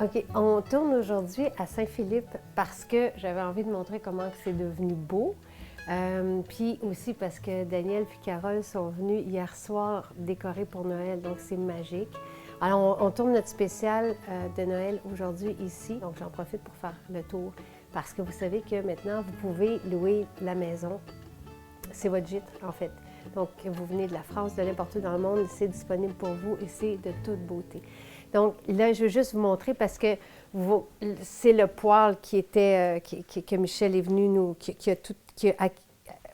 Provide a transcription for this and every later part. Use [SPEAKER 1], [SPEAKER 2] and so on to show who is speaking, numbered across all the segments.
[SPEAKER 1] OK, on tourne aujourd'hui à Saint-Philippe parce que j'avais envie de montrer comment c'est devenu beau. Puis aussi parce que Daniel et Carole sont venus hier soir décorer pour Noël, donc c'est magique. Alors, on tourne notre spécial de Noël aujourd'hui ici, donc j'en profite pour faire le tour parce que vous savez que maintenant, vous pouvez louer la maison. C'est votre gîte, en fait. Donc, vous venez de la France, de n'importe où dans le monde, c'est disponible pour vous et c'est de toute beauté. Donc là, je veux juste vous montrer parce que c'est le poêle qui était, que Michel est venu nous,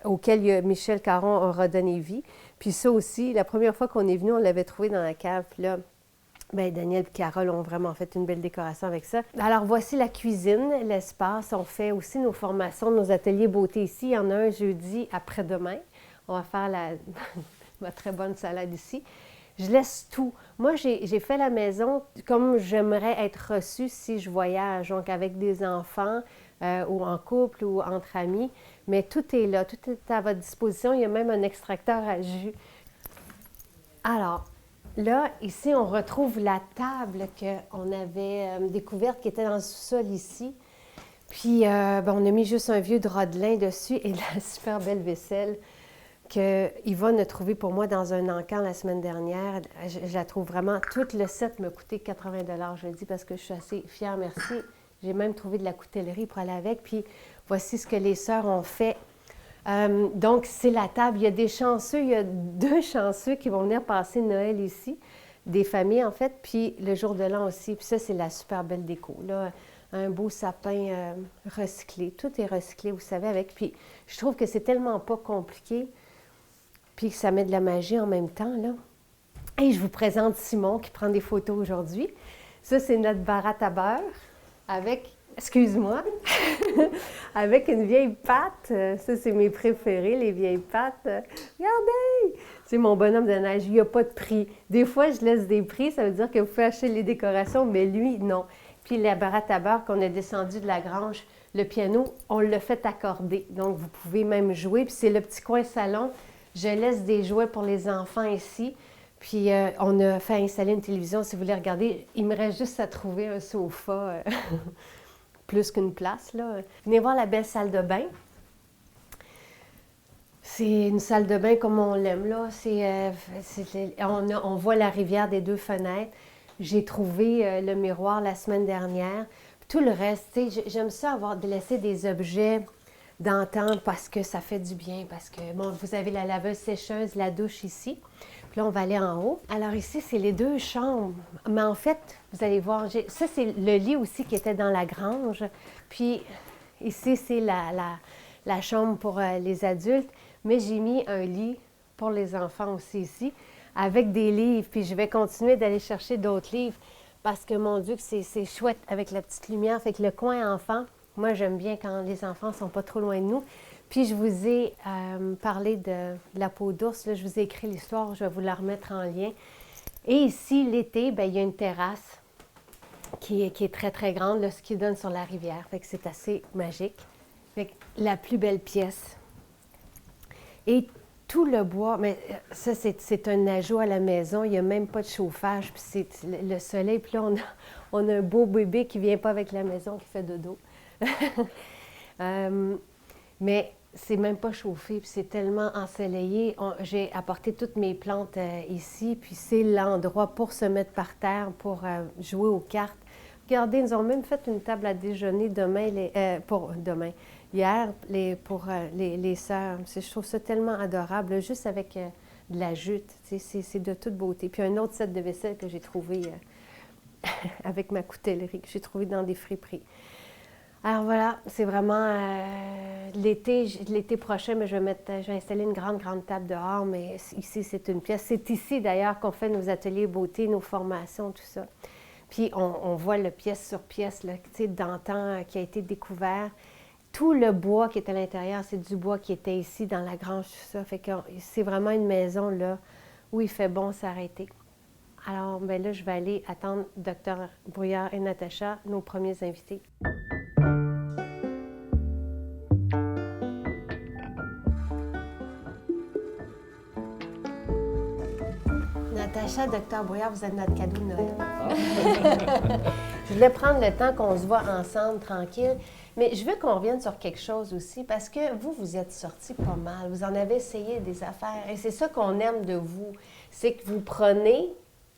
[SPEAKER 1] auquel Michel Caron a redonné vie. Puis ça aussi, la première fois qu'on est venu, on l'avait trouvé dans la cave. Puis là, bien, Daniel et Carole ont vraiment fait une belle décoration avec ça. Alors, voici la cuisine, l'espace. On fait aussi nos formations, nos ateliers beauté ici. Il y en a un jeudi après-demain. On va faire ma très bonne salade ici. Je laisse tout. Moi, j'ai fait la maison comme j'aimerais être reçue si je voyage, donc avec des enfants ou en couple ou entre amis. Mais tout est là, tout est à votre disposition. Il y a même un extracteur à jus. Alors, là, ici, on retrouve la table qu'on avait découverte qui était dans le sous-sol ici. Puis, on a mis juste un vieux drap de lin dessus et la super belle vaisselle que Yvonne a trouvé pour moi dans un encan la semaine dernière. Je la trouve vraiment... Tout le set m'a coûté 80 $, je le dis parce que je suis assez fière, merci. J'ai même trouvé de la coutellerie pour aller avec. Puis voici ce que les sœurs ont fait. Donc, c'est la table. Il y a des chanceux, il y a 2 chanceux qui vont venir passer Noël ici, des familles en fait, puis le jour de l'an aussi. Puis ça, c'est la super belle déco. Là, un beau sapin recyclé. Tout est recyclé, vous savez, avec. Puis je trouve que c'est tellement pas compliqué. Puis que ça met de la magie en même temps, là. Et je vous présente Simon qui prend des photos aujourd'hui. Ça, c'est notre baratte à beurre avec, excuse-moi, avec une vieille pâte. Ça, c'est mes préférés, les vieilles pâtes. Regardez! C'est mon bonhomme de neige. Il n'y a pas de prix. Des fois, je laisse des prix. Ça veut dire que vous pouvez acheter les décorations, mais lui, non. Puis la baratte à beurre qu'on a descendu de la grange, le piano, on l'a fait accorder. Donc, vous pouvez même jouer. Puis c'est le petit coin salon. Je laisse des jouets pour les enfants ici. Puis, on a fait installer une télévision, si vous voulez regarder. Il me reste juste à trouver un sofa, plus qu'une place, là. Venez voir la belle salle de bain. C'est une salle de bain comme on l'aime, là. On voit la rivière des 2 fenêtres. J'ai trouvé le miroir la semaine dernière. Tout le reste, j'aime ça laisser des objets d'antan parce que ça fait du bien, parce que, bon, vous avez la laveuse sécheuse, la douche ici. Puis là, on va aller en haut. Alors ici, c'est les 2 chambres. Mais en fait, vous allez voir, ça, c'est le lit aussi qui était dans la grange. Puis ici, c'est la chambre pour les adultes. Mais j'ai mis un lit pour les enfants aussi ici, avec des livres. Puis je vais continuer d'aller chercher d'autres livres parce que, mon Dieu, que c'est chouette avec la petite lumière. Fait que le coin enfant, moi, j'aime bien quand les enfants ne sont pas trop loin de nous. Puis, je vous ai parlé de la peau d'ours. Là, je vous ai écrit l'histoire. Je vais vous la remettre en lien. Et ici, l'été, bien, il y a une terrasse qui est très, très grande, là, ce qui donne sur la rivière. Fait que c'est assez magique. Fait que la plus belle pièce. Et tout le bois, mais ça, c'est un ajout à la maison. Il n'y a même pas de chauffage. Puis, c'est le soleil. Puis là, on a un beau bébé qui ne vient pas avec la maison, qui fait dodo. Mais c'est même pas chauffé, puis c'est tellement ensoleillé. J'ai apporté toutes mes plantes ici, puis c'est l'endroit pour se mettre par terre, pour jouer aux cartes. Regardez, ils ont même fait une table à déjeuner hier, pour les sœurs. Je trouve ça tellement adorable, juste avec de la jute. C'est de toute beauté. Puis un autre set de vaisselle que j'ai trouvé avec ma coutellerie, que j'ai trouvé dans des friperies. Alors voilà, c'est vraiment l'été prochain, mais je vais installer une grande, grande table dehors, mais ici, c'est une pièce. C'est ici, d'ailleurs, qu'on fait nos ateliers beauté, nos formations, tout ça. Puis, on voit le pièce sur pièce, là, d'antan qui a été découvert. Tout le bois qui est à l'intérieur, c'est du bois qui était ici, dans la grange, tout ça. Fait que c'est vraiment une maison, là, où il fait bon s'arrêter. Alors, bien là, je vais aller attendre Dr Brouillard et Natacha, nos premiers invités. Natacha, Dr Brouillard, vous êtes notre cadeau de Noël. Je voulais prendre le temps qu'on se voit ensemble, tranquille. Mais je veux qu'on revienne sur quelque chose aussi, parce que vous êtes sortis pas mal. Vous en avez essayé des affaires. Et c'est ça qu'on aime de vous. C'est que vous prenez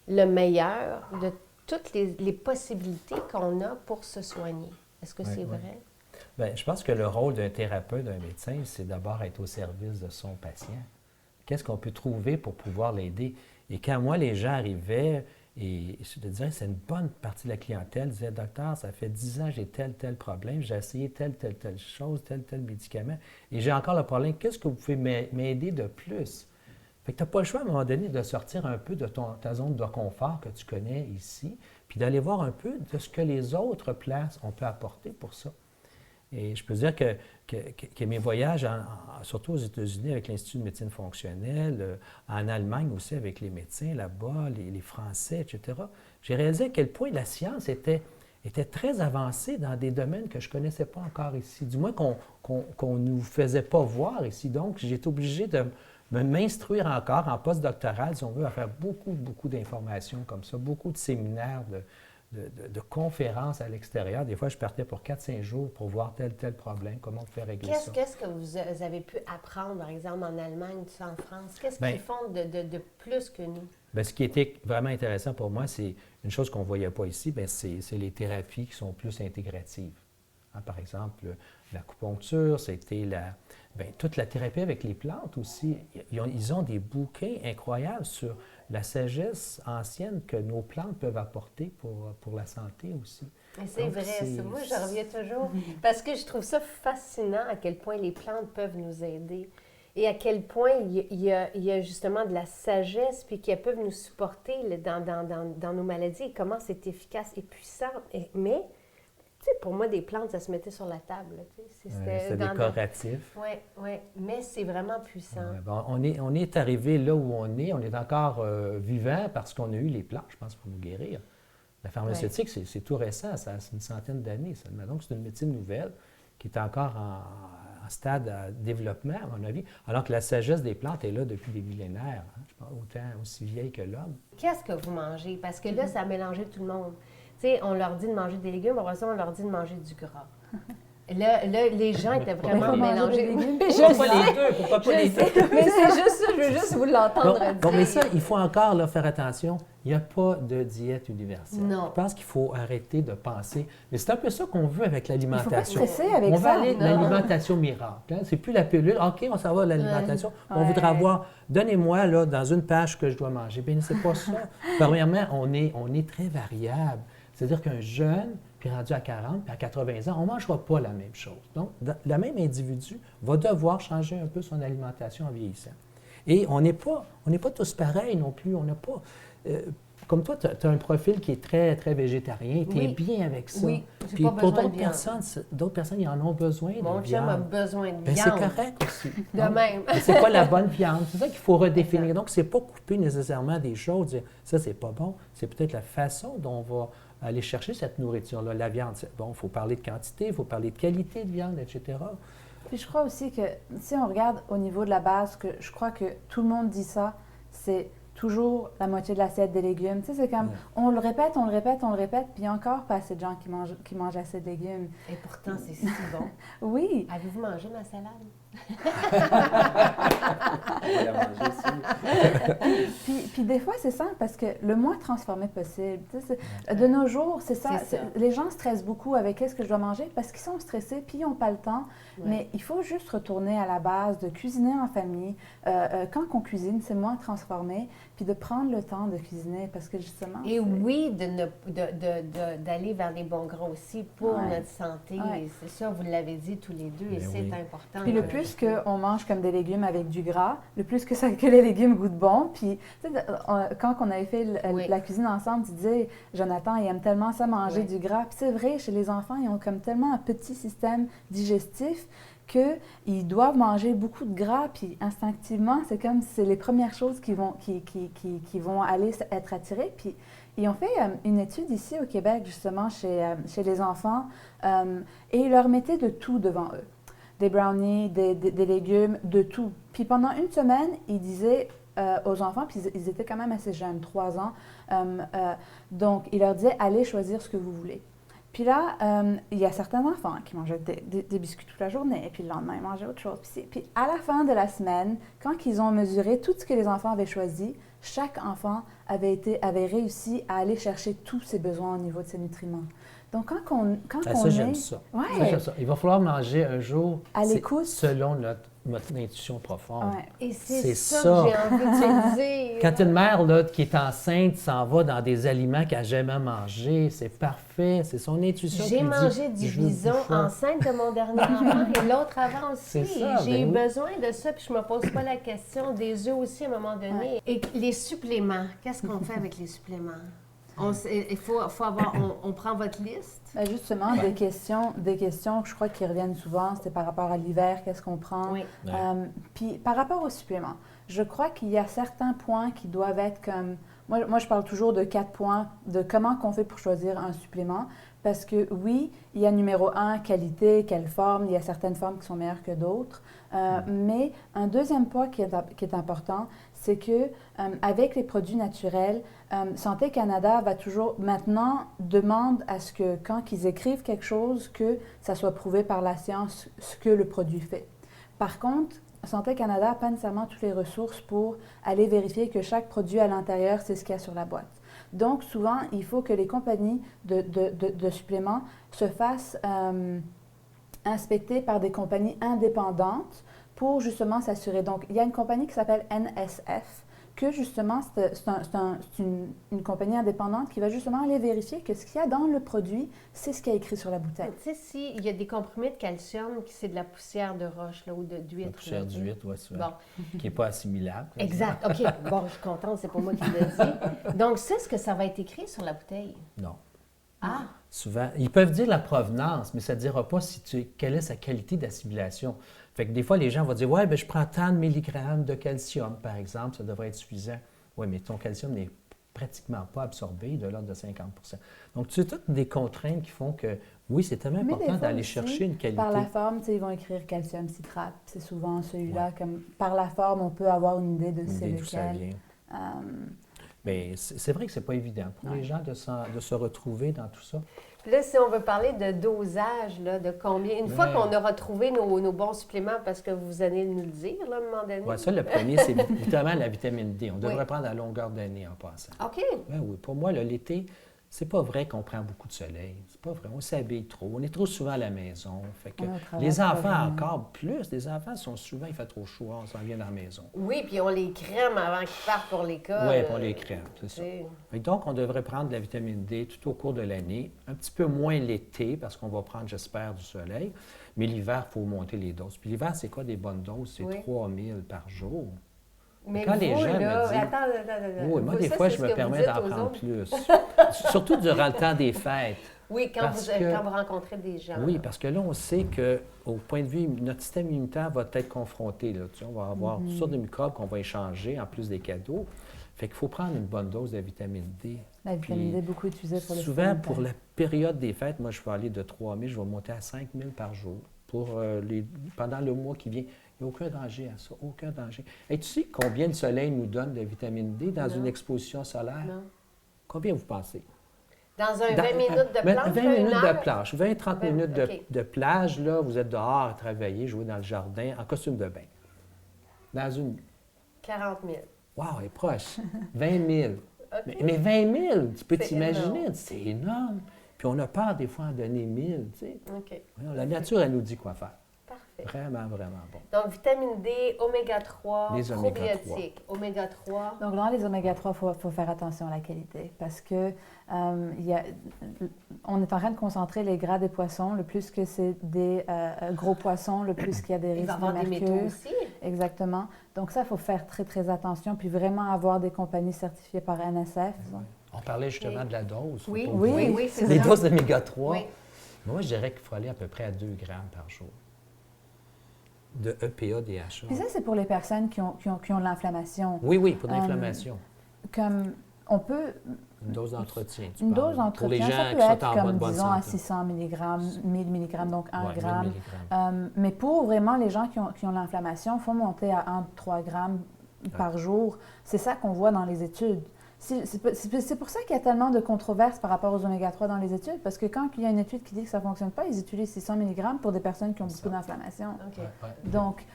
[SPEAKER 1] le meilleur de toutes les possibilités qu'on a pour se soigner. Est-ce que c'est vrai?
[SPEAKER 2] Bien, je pense que le rôle d'un thérapeute, d'un médecin, c'est d'abord être au service de son patient. Qu'est-ce qu'on peut trouver pour pouvoir l'aider? Et quand moi, les gens arrivaient, et je te disais, c'est une bonne partie de la clientèle, disaient, docteur, ça fait 10 ans que j'ai tel problème, j'ai essayé telle chose, tel médicament, et j'ai encore le problème. Qu'est-ce que vous pouvez m'aider de plus? Fait que tu n'as pas le choix à un moment donné de sortir un peu de ta zone de confort que tu connais ici, puis d'aller voir un peu de ce que les autres places on peut apporter pour ça. Et je peux dire que mes voyages, surtout aux États-Unis avec l'Institut de médecine fonctionnelle, en Allemagne aussi avec les médecins là-bas, les Français, etc., j'ai réalisé à quel point la science était très avancée dans des domaines que je ne connaissais pas encore ici, du moins qu'on ne nous faisait pas voir ici. Donc, j'ai été obligé de m'instruire encore en postdoctoral, si on veut, à faire beaucoup d'informations comme ça, beaucoup de séminaires, de conférences à l'extérieur. Des fois, je partais pour 4-5 jours pour voir tel problème, comment on fait régler ça.
[SPEAKER 1] Qu'est-ce que vous avez pu apprendre, par exemple, en Allemagne, en France? Qu'est-ce qu'ils font de plus que nous?
[SPEAKER 2] Bien, ce qui était vraiment intéressant pour moi, c'est une chose qu'on ne voyait pas ici, c'est les thérapies qui sont plus intégratives. Hein, par exemple, l'acupuncture, c'était toute la thérapie avec les plantes aussi. Ils ont des bouquins incroyables sur la sagesse ancienne que nos plantes peuvent apporter pour la santé aussi.
[SPEAKER 1] Et c'est vrai, ça. Moi, je reviens toujours parce que je trouve ça fascinant à quel point les plantes peuvent nous aider et à quel point il y a justement de la sagesse puis qu'elles peuvent nous supporter dans nos maladies et comment c'est efficace et puissant. Mais pour moi, des plantes, ça se mettait sur la table.
[SPEAKER 2] C'est décoratif.
[SPEAKER 1] Oui, mais c'est vraiment puissant.
[SPEAKER 2] On est arrivé là où on est encore vivant parce qu'on a eu les plantes, je pense, pour nous guérir. La pharmaceutique, c'est tout récent, ça a une centaine d'années seulement. Donc, c'est une médecine nouvelle qui est encore en stade de développement, à mon avis, alors que la sagesse des plantes est là depuis des millénaires, hein, je pense, autant aussi vieille que l'homme.
[SPEAKER 1] Qu'est-ce que vous mangez? Parce que là, ça a mélangé tout le monde. Tu sais, on leur dit de manger des légumes, après ça, on leur dit de manger du gras. Là, les gens étaient vraiment mélangés.
[SPEAKER 2] Pourquoi les deux? Pourquoi pas les deux?
[SPEAKER 1] Mais c'est juste ça, je veux juste vous l'entendre dire.
[SPEAKER 2] Bon, mais ça, il faut encore là, faire attention. Il n'y a pas de diète universelle.
[SPEAKER 1] Non.
[SPEAKER 2] Je pense qu'il faut arrêter de penser. Mais c'est un peu ça qu'on veut avec l'alimentation.
[SPEAKER 3] Il faut pas avec
[SPEAKER 2] on va aller l'alimentation miracle. Hein? C'est plus la pilule. OK, on s'en va à l'alimentation. On voudrait avoir, donnez-moi là, dans une page que je dois manger. Bien, c'est pas ça. Premièrement, on est très variable. C'est-à-dire qu'un jeune, puis rendu à 40, puis à 80 ans, on ne mangera pas la même chose. Donc, le même individu va devoir changer un peu son alimentation en vieillissant. Et on n'est pas tous pareils non plus. On n'a pas... comme toi, tu as un profil qui est très, très végétarien. Tu es bien avec ça.
[SPEAKER 1] Oui,
[SPEAKER 2] puis pour d'autres personnes, ils en ont besoin de viande.
[SPEAKER 1] Mon chum a besoin de viande.
[SPEAKER 2] C'est correct aussi.
[SPEAKER 1] De même.
[SPEAKER 2] C'est pas la bonne viande. C'est ça qu'il faut redéfinir. Donc, c'est pas couper nécessairement des choses, dire ça, c'est pas bon. C'est peut-être la façon dont on va aller chercher cette nourriture-là. La viande, bon, il faut parler de quantité, il faut parler de qualité de viande, etc.
[SPEAKER 3] Puis je crois aussi que, si on regarde au niveau de la base, que je crois que tout le monde dit ça, c'est toujours la moitié de l'assiette des légumes. Tu sais, c'est comme, on le répète, puis il y a encore pas assez de gens qui mangent assez de légumes.
[SPEAKER 1] Et pourtant, c'est si bon.
[SPEAKER 3] Oui.
[SPEAKER 1] Avez-vous mangé ma salade?
[SPEAKER 3] Puis des fois, c'est ça, parce que le moins transformé possible. Tu sais, de nos jours, c'est ça. Les gens stressent beaucoup avec qu'est-ce que je dois manger parce qu'ils sont stressés, puis ils n'ont pas le temps. Ouais. Mais il faut juste retourner à la base, de cuisiner en famille. Quand on cuisine, c'est moins transformé, puis de prendre le temps de cuisiner parce que justement...
[SPEAKER 1] Et oui, d'aller vers les bons gras aussi pour notre santé.
[SPEAKER 3] Ouais.
[SPEAKER 1] C'est ça, vous l'avez dit tous les deux, et c'est important.
[SPEAKER 3] Puis le plus qu'on mange comme des légumes avec du gras, le plus que les légumes goûtent bon. Puis, tu sais, quand on avait fait la cuisine ensemble, tu disais, Jonathan, il aime tellement ça manger du gras. Puis c'est vrai, chez les enfants, ils ont comme tellement un petit système digestif qu'ils doivent manger beaucoup de gras, puis instinctivement, c'est comme c'est les premières choses qui vont aller être attirées. Puis ils ont fait une étude ici au Québec, justement, chez les enfants, et ils leur mettaient de tout devant eux. Des brownies, des légumes, de tout. Puis pendant une semaine, ils disaient, aux enfants, puis ils étaient quand même assez jeunes, 3 ans. Donc, il leur disait, allez choisir ce que vous voulez. Puis là, il y a certains enfants qui mangeaient des biscuits toute la journée, et puis le lendemain, ils mangeaient autre chose. Puis à la fin de la semaine, quand ils ont mesuré tout ce que les enfants avaient choisi, chaque enfant avait réussi à aller chercher tous ses besoins au niveau de ses nutriments. Donc,
[SPEAKER 2] ça, j'aime ça.
[SPEAKER 3] Ouais.
[SPEAKER 2] Ça, j'aime ça. Il va falloir manger un jour
[SPEAKER 3] à l'écoute
[SPEAKER 2] selon notre intuition profonde.
[SPEAKER 1] Ouais. Et c'est ça que j'ai envie de te dire.
[SPEAKER 2] Quand une mère là, qui est enceinte s'en va dans des aliments qu'elle n'a jamais mangés, c'est parfait. C'est son intuition qui
[SPEAKER 1] J'ai
[SPEAKER 2] lui
[SPEAKER 1] mangé
[SPEAKER 2] dit,
[SPEAKER 1] du bison enceinte de mon dernier enfant et l'autre avant aussi. J'ai eu besoin de ça, puis je me pose pas la question. Des œufs aussi à un moment donné. Ouais. Et les suppléments, qu'est-ce qu'on fait avec les suppléments? Il faut avoir, on prend votre liste?
[SPEAKER 3] Bien, justement, des questions que je crois qui reviennent souvent, c'est par rapport à l'hiver, qu'est-ce qu'on prend?
[SPEAKER 1] Oui.
[SPEAKER 3] Puis par rapport aux suppléments, je crois qu'il y a certains points qui doivent être comme... Moi, je parle toujours de 4 points, de comment qu'on fait pour choisir un supplément. Parce que oui, il y a numéro 1, qualité, quelle forme, il y a certaines formes qui sont meilleures que d'autres. Mais un deuxième point qui est important, c'est que avec les produits naturels, Santé Canada va toujours maintenant demande à ce que quand ils écrivent quelque chose, que ça soit prouvé par la science ce que le produit fait. Par contre, Santé Canada n'a pas nécessairement toutes les ressources pour aller vérifier que chaque produit à l'intérieur, c'est ce qu'il y a sur la boîte. Donc, souvent, il faut que les compagnies de suppléments se fassent inspecter par des compagnies indépendantes pour justement s'assurer. Donc, il y a une compagnie qui s'appelle NSF, que justement, c'est une compagnie indépendante qui va justement aller vérifier que ce qu'il y a dans le produit, c'est ce qui est écrit sur la bouteille.
[SPEAKER 1] Tu sais, s'il y a des comprimés de calcium, c'est de la poussière de roche là, ou d'huître.
[SPEAKER 2] La poussière d'huître, oui, c'est
[SPEAKER 1] bon.
[SPEAKER 2] Qui n'est pas assimilable.
[SPEAKER 1] Exact. OK. Bon, je suis contente, c'est pas moi qui l'ai dit. Donc, c'est ce que ça va être écrit sur la bouteille?
[SPEAKER 2] Non.
[SPEAKER 1] Ah!
[SPEAKER 2] Souvent, ils peuvent dire la provenance, mais ça ne dira pas quelle est sa qualité d'assimilation. Fait que des fois, les gens vont dire « Ouais, bien, je prends tant de milligrammes de calcium, par exemple, ça devrait être suffisant. » Oui, mais ton calcium n'est pratiquement pas absorbé, de l'ordre de 50 %. Donc, tu as toutes des contraintes qui font que, oui, c'est tellement important d'aller chercher une qualité.
[SPEAKER 3] Par la forme, ils vont écrire calcium citrate. C'est souvent celui-là. Comme par la forme, on peut avoir une idée de c'est lequel.
[SPEAKER 2] Mais c'est vrai que c'est pas évident pour les gens de se retrouver dans tout ça.
[SPEAKER 1] Là, si on veut parler de dosage, là, de combien... Une fois qu'on aura trouvé nos bons suppléments, parce que vous allez nous le dire, là, à un moment donné.
[SPEAKER 2] Oui, ça, le premier, c'est évidemment la vitamine D. On devrait prendre à longueur d'année en passant.
[SPEAKER 1] OK.
[SPEAKER 2] Ben oui, pour moi, l'été, c'est pas vrai qu'on prend beaucoup de soleil. C'est pas vrai. On s'habille trop. On est trop souvent à la maison. Fait que les enfants, encore plus. Les enfants sont souvent, il fait trop chaud, on s'en vient dans la maison.
[SPEAKER 1] Oui, puis on les crème avant qu'ils partent pour l'école.
[SPEAKER 2] Oui, on les crème, c'est ça. Et donc, on devrait prendre de la vitamine D tout au cours de l'année. Un petit peu moins l'été, parce qu'on va prendre, j'espère, du soleil. Mais l'hiver, il faut monter les doses. Puis l'hiver, c'est quoi des bonnes doses? C'est 3000 par jour.
[SPEAKER 1] Mais
[SPEAKER 2] quand
[SPEAKER 1] vous,
[SPEAKER 2] les gens
[SPEAKER 1] là,
[SPEAKER 2] me disent...
[SPEAKER 1] attends.
[SPEAKER 2] Oui, moi, des fois, je me permets d'en prendre plus. Surtout durant le temps des fêtes.
[SPEAKER 1] Oui, quand vous rencontrez des gens.
[SPEAKER 2] Oui, parce que là, on sait qu'au point de vue, notre système immunitaire va être confronté. Là, tu sais, on va avoir toutes sortes de microbes qu'on va échanger, en plus des cadeaux. Fait qu'il faut prendre une bonne dose de vitamine D.
[SPEAKER 3] La vitamine D est beaucoup utilisée pour le
[SPEAKER 2] souvent, pour la période des fêtes, moi, je vais aller de 3 000, je vais monter à 5 000 par jour pendant le mois qui vient. Il n'y a aucun danger à ça, aucun danger. Et tu sais combien le soleil nous donne de vitamine D dans une exposition solaire?
[SPEAKER 1] Non.
[SPEAKER 2] Combien vous pensez?
[SPEAKER 1] Dans 20 minutes de plage?
[SPEAKER 2] 20 minutes de plage. 20-30 minutes de plage, là, vous êtes dehors à travailler, jouer dans le jardin, en costume de bain. Dans une...
[SPEAKER 1] 40 000.
[SPEAKER 2] Wow, elle est proche. 20 000. Okay. Mais 20 000, tu peux t'imaginer, c'est énorme. Puis on a peur des fois en donner 1000, tu sais.
[SPEAKER 1] OK.
[SPEAKER 2] La nature, elle nous dit quoi faire.
[SPEAKER 1] Parfait.
[SPEAKER 2] Vraiment, vraiment bon.
[SPEAKER 1] Donc, vitamine D, oméga 3,
[SPEAKER 2] les
[SPEAKER 1] probiotiques. Oméga 3.
[SPEAKER 3] Donc, dans les oméga 3, il faut faire attention à la qualité parce que on est en train de concentrer les gras des poissons. Le plus que c'est des gros poissons, le plus qu'il y a des risques de mercure.
[SPEAKER 1] Il va y avoir des métaux aussi.
[SPEAKER 3] Exactement. Donc, ça, il faut faire très, très attention puis vraiment avoir des compagnies certifiées par NSF.
[SPEAKER 2] Oui. On parlait justement de la dose.
[SPEAKER 1] Oui, c'est ça.
[SPEAKER 2] Les doses d'oméga 3.
[SPEAKER 1] Oui.
[SPEAKER 2] Moi, je dirais qu'il faut aller à peu près à 2 grammes par jour de EPA, DHA.
[SPEAKER 3] Puis ça, c'est pour les personnes qui ont de l'inflammation.
[SPEAKER 2] Oui, pour l'inflammation.
[SPEAKER 3] Comme on peut...
[SPEAKER 2] Une dose d'entretien,
[SPEAKER 3] Une dose d'entretien,
[SPEAKER 2] pour les gens
[SPEAKER 3] ça peut
[SPEAKER 2] qui
[SPEAKER 3] être
[SPEAKER 2] sont en
[SPEAKER 3] comme,
[SPEAKER 2] bonne
[SPEAKER 3] disons,
[SPEAKER 2] santé.
[SPEAKER 3] à 600 mg, 1000 mg, donc 1
[SPEAKER 2] g.
[SPEAKER 3] Mais pour vraiment les gens qui ont l'inflammation, il faut monter à 1-3 grammes par jour. C'est ça qu'on voit dans les études. C'est pour ça qu'il y a tellement de controverses par rapport aux oméga-3 dans les études, parce que quand il y a une étude qui dit que ça ne fonctionne pas, ils utilisent 600 mg pour des personnes qui ont beaucoup d'inflammation.
[SPEAKER 1] Okay.
[SPEAKER 3] Donc,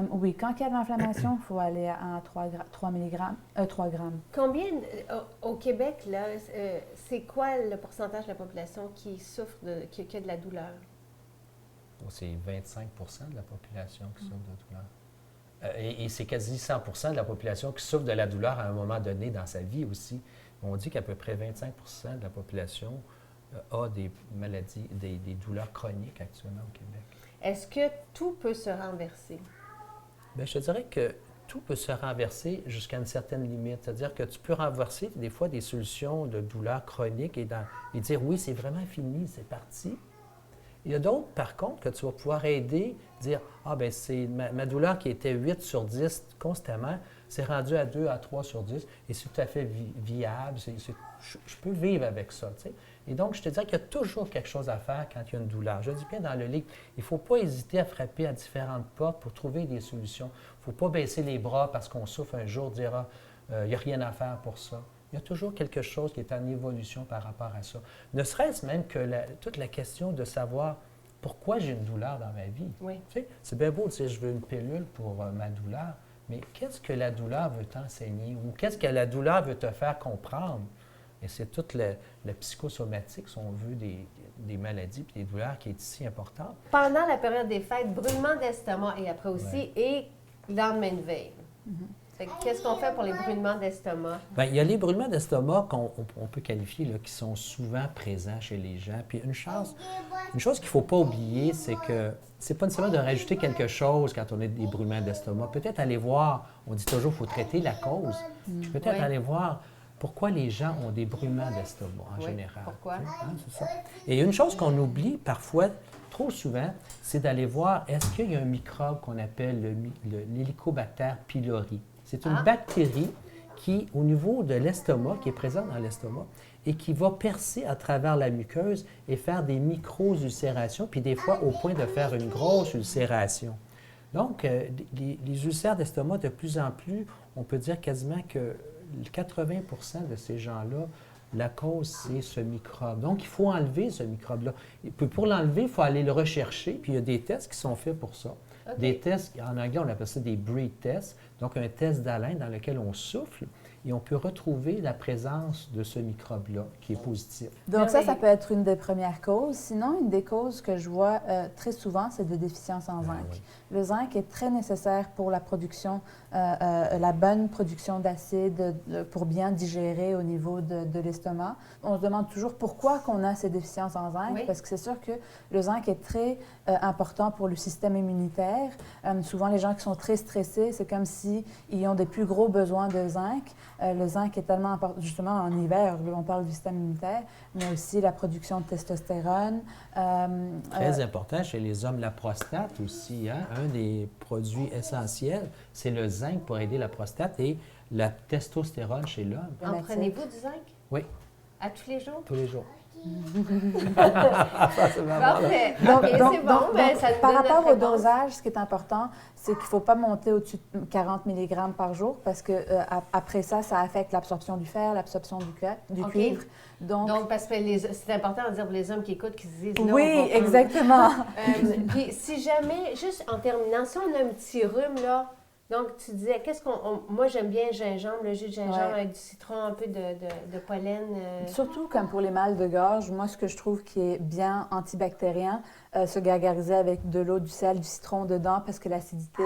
[SPEAKER 3] oui, quand il y a de l'inflammation, il faut aller à 3 grammes.
[SPEAKER 1] Combien, au Québec, là, c'est quoi le pourcentage de la population qui souffre, qui a de la douleur?
[SPEAKER 2] C'est 25 de la population qui souffre de douleur. Et c'est quasi 100 de la population qui souffre de la douleur à un moment donné dans sa vie aussi. On dit qu'à peu près 25 de la population a des maladies, des douleurs chroniques actuellement au Québec.
[SPEAKER 1] Est-ce que tout peut se renverser?
[SPEAKER 2] Bien, je te dirais que tout peut se renverser jusqu'à une certaine limite. C'est-à-dire que tu peux renverser des fois des solutions de douleurs chroniques et dire oui, c'est vraiment fini, c'est parti. Il y a d'autres, par contre, que tu vas pouvoir aider, dire ah bien, c'est ma douleur qui était 8 sur 10 constamment, c'est rendu à 2 à 3 sur 10 et c'est tout à fait viable. Je peux vivre avec ça. Tu sais. Et donc, je te dirais qu'il y a toujours quelque chose à faire quand il y a une douleur. Je dis bien dans le livre, il ne faut pas hésiter à frapper à différentes portes pour trouver des solutions. Il ne faut pas baisser les bras parce qu'on souffre un jour, dire ah, il n'y a rien à faire pour ça. Il y a toujours quelque chose qui est en évolution par rapport à ça. Ne serait-ce même que toute la question de savoir pourquoi j'ai une douleur dans ma vie.
[SPEAKER 1] Oui.
[SPEAKER 2] Tu sais, c'est bien beau de dire je veux une pilule pour ma douleur, mais qu'est-ce que la douleur veut t'enseigner ou qu'est-ce que la douleur veut te faire comprendre? Et c'est toute la psychosomatique, si on veut, des maladies et des douleurs qui est ici importante.
[SPEAKER 1] Pendant la période des fêtes, brûlement d'estomac et après aussi, et lendemain de veille. Qu'est-ce qu'on fait pour les brûlements d'estomac?
[SPEAKER 2] Bien, il y a les brûlements d'estomac qu'on peut qualifier, là, qui sont souvent présents chez les gens. Puis une chose qu'il ne faut pas oublier, c'est que c'est pas nécessairement de rajouter quelque chose quand on a des brûlements d'estomac. Peut-être aller voir, on dit toujours qu'il faut traiter la cause. Puis peut-être aller voir pourquoi les gens ont des brûlements d'estomac en général.
[SPEAKER 1] Pourquoi?
[SPEAKER 2] C'est ça. Et une chose qu'on oublie parfois, trop souvent, c'est d'aller voir est-ce qu'il y a un microbe qu'on appelle l'Helicobacter pylori. C'est une bactérie qui, au niveau de l'estomac, qui est présente dans l'estomac, et qui va percer à travers la muqueuse et faire des micro-ulcérations, puis des fois au point de faire une grosse ulcération. Donc, les ulcères d'estomac, de plus en plus, on peut dire quasiment que 80 de ces gens-là, la cause, c'est ce microbe. Donc, il faut enlever ce microbe-là. Et puis, pour l'enlever, il faut aller le rechercher, puis il y a des tests qui sont faits pour ça. Okay. Des tests, en anglais, on appelle ça des breathe tests, donc un test d'haleine dans lequel on souffle et on peut retrouver la présence de ce microbe-là qui est positif.
[SPEAKER 3] Donc ça peut être une des premières causes. Sinon, une des causes que je vois très souvent, c'est des déficiences en zinc. Oui. Le zinc est très nécessaire pour la production, la bonne production d'acide pour bien digérer au niveau de l'estomac. On se demande toujours pourquoi on a ces déficiences en zinc, parce que c'est sûr que le zinc est très important pour le système immunitaire. Souvent, les gens qui sont très stressés, c'est comme s'ils ont des plus gros besoins de zinc. Le zinc est tellement important, justement en hiver, on parle du système immunitaire, mais aussi la production de testostérone.
[SPEAKER 2] Très important chez les hommes, la prostate aussi. Hein? Un des produits essentiels, c'est le zinc pour aider la prostate et la testostérone chez l'homme.
[SPEAKER 1] En prenez-vous du zinc?
[SPEAKER 2] Oui.
[SPEAKER 1] À tous les jours?
[SPEAKER 2] Tous les jours.
[SPEAKER 3] Par rapport au dosage, ce qui est important, c'est qu'il ne faut pas monter au-dessus de 40 mg par jour parce que après ça affecte l'absorption du fer, l'absorption du cuivre.
[SPEAKER 1] Donc, parce que c'est important de dire pour les hommes qui écoutent, qui se disent... Là,
[SPEAKER 3] oui, exactement.
[SPEAKER 1] Puis si jamais, juste en terminant, si on a un petit rhume, là, donc, tu disais, moi, j'aime bien le gingembre, le jus de gingembre avec du citron, un peu de pollen.
[SPEAKER 3] Surtout comme pour les mal de gorge, moi, ce que je trouve qui est bien antibactérien, se gargariser avec de l'eau, du sel, du citron dedans, parce que l'acidité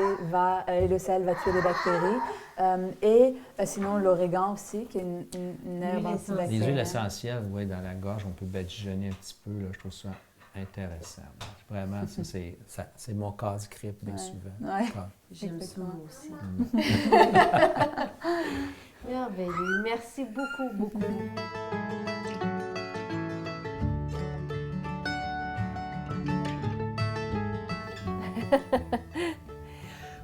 [SPEAKER 3] et le sel va tuer les bactéries. Sinon, l'origan aussi, qui est une herbe antibactérienne.
[SPEAKER 2] Les huiles essentielles, oui, dans la gorge, on peut badigeonner un petit peu, là, je trouve ça intéressant. Vraiment, c'est mon casse-grippe bien souvent.
[SPEAKER 3] Ouais.
[SPEAKER 1] J'aime ça aussi. Merveilleux. Merci beaucoup, beaucoup.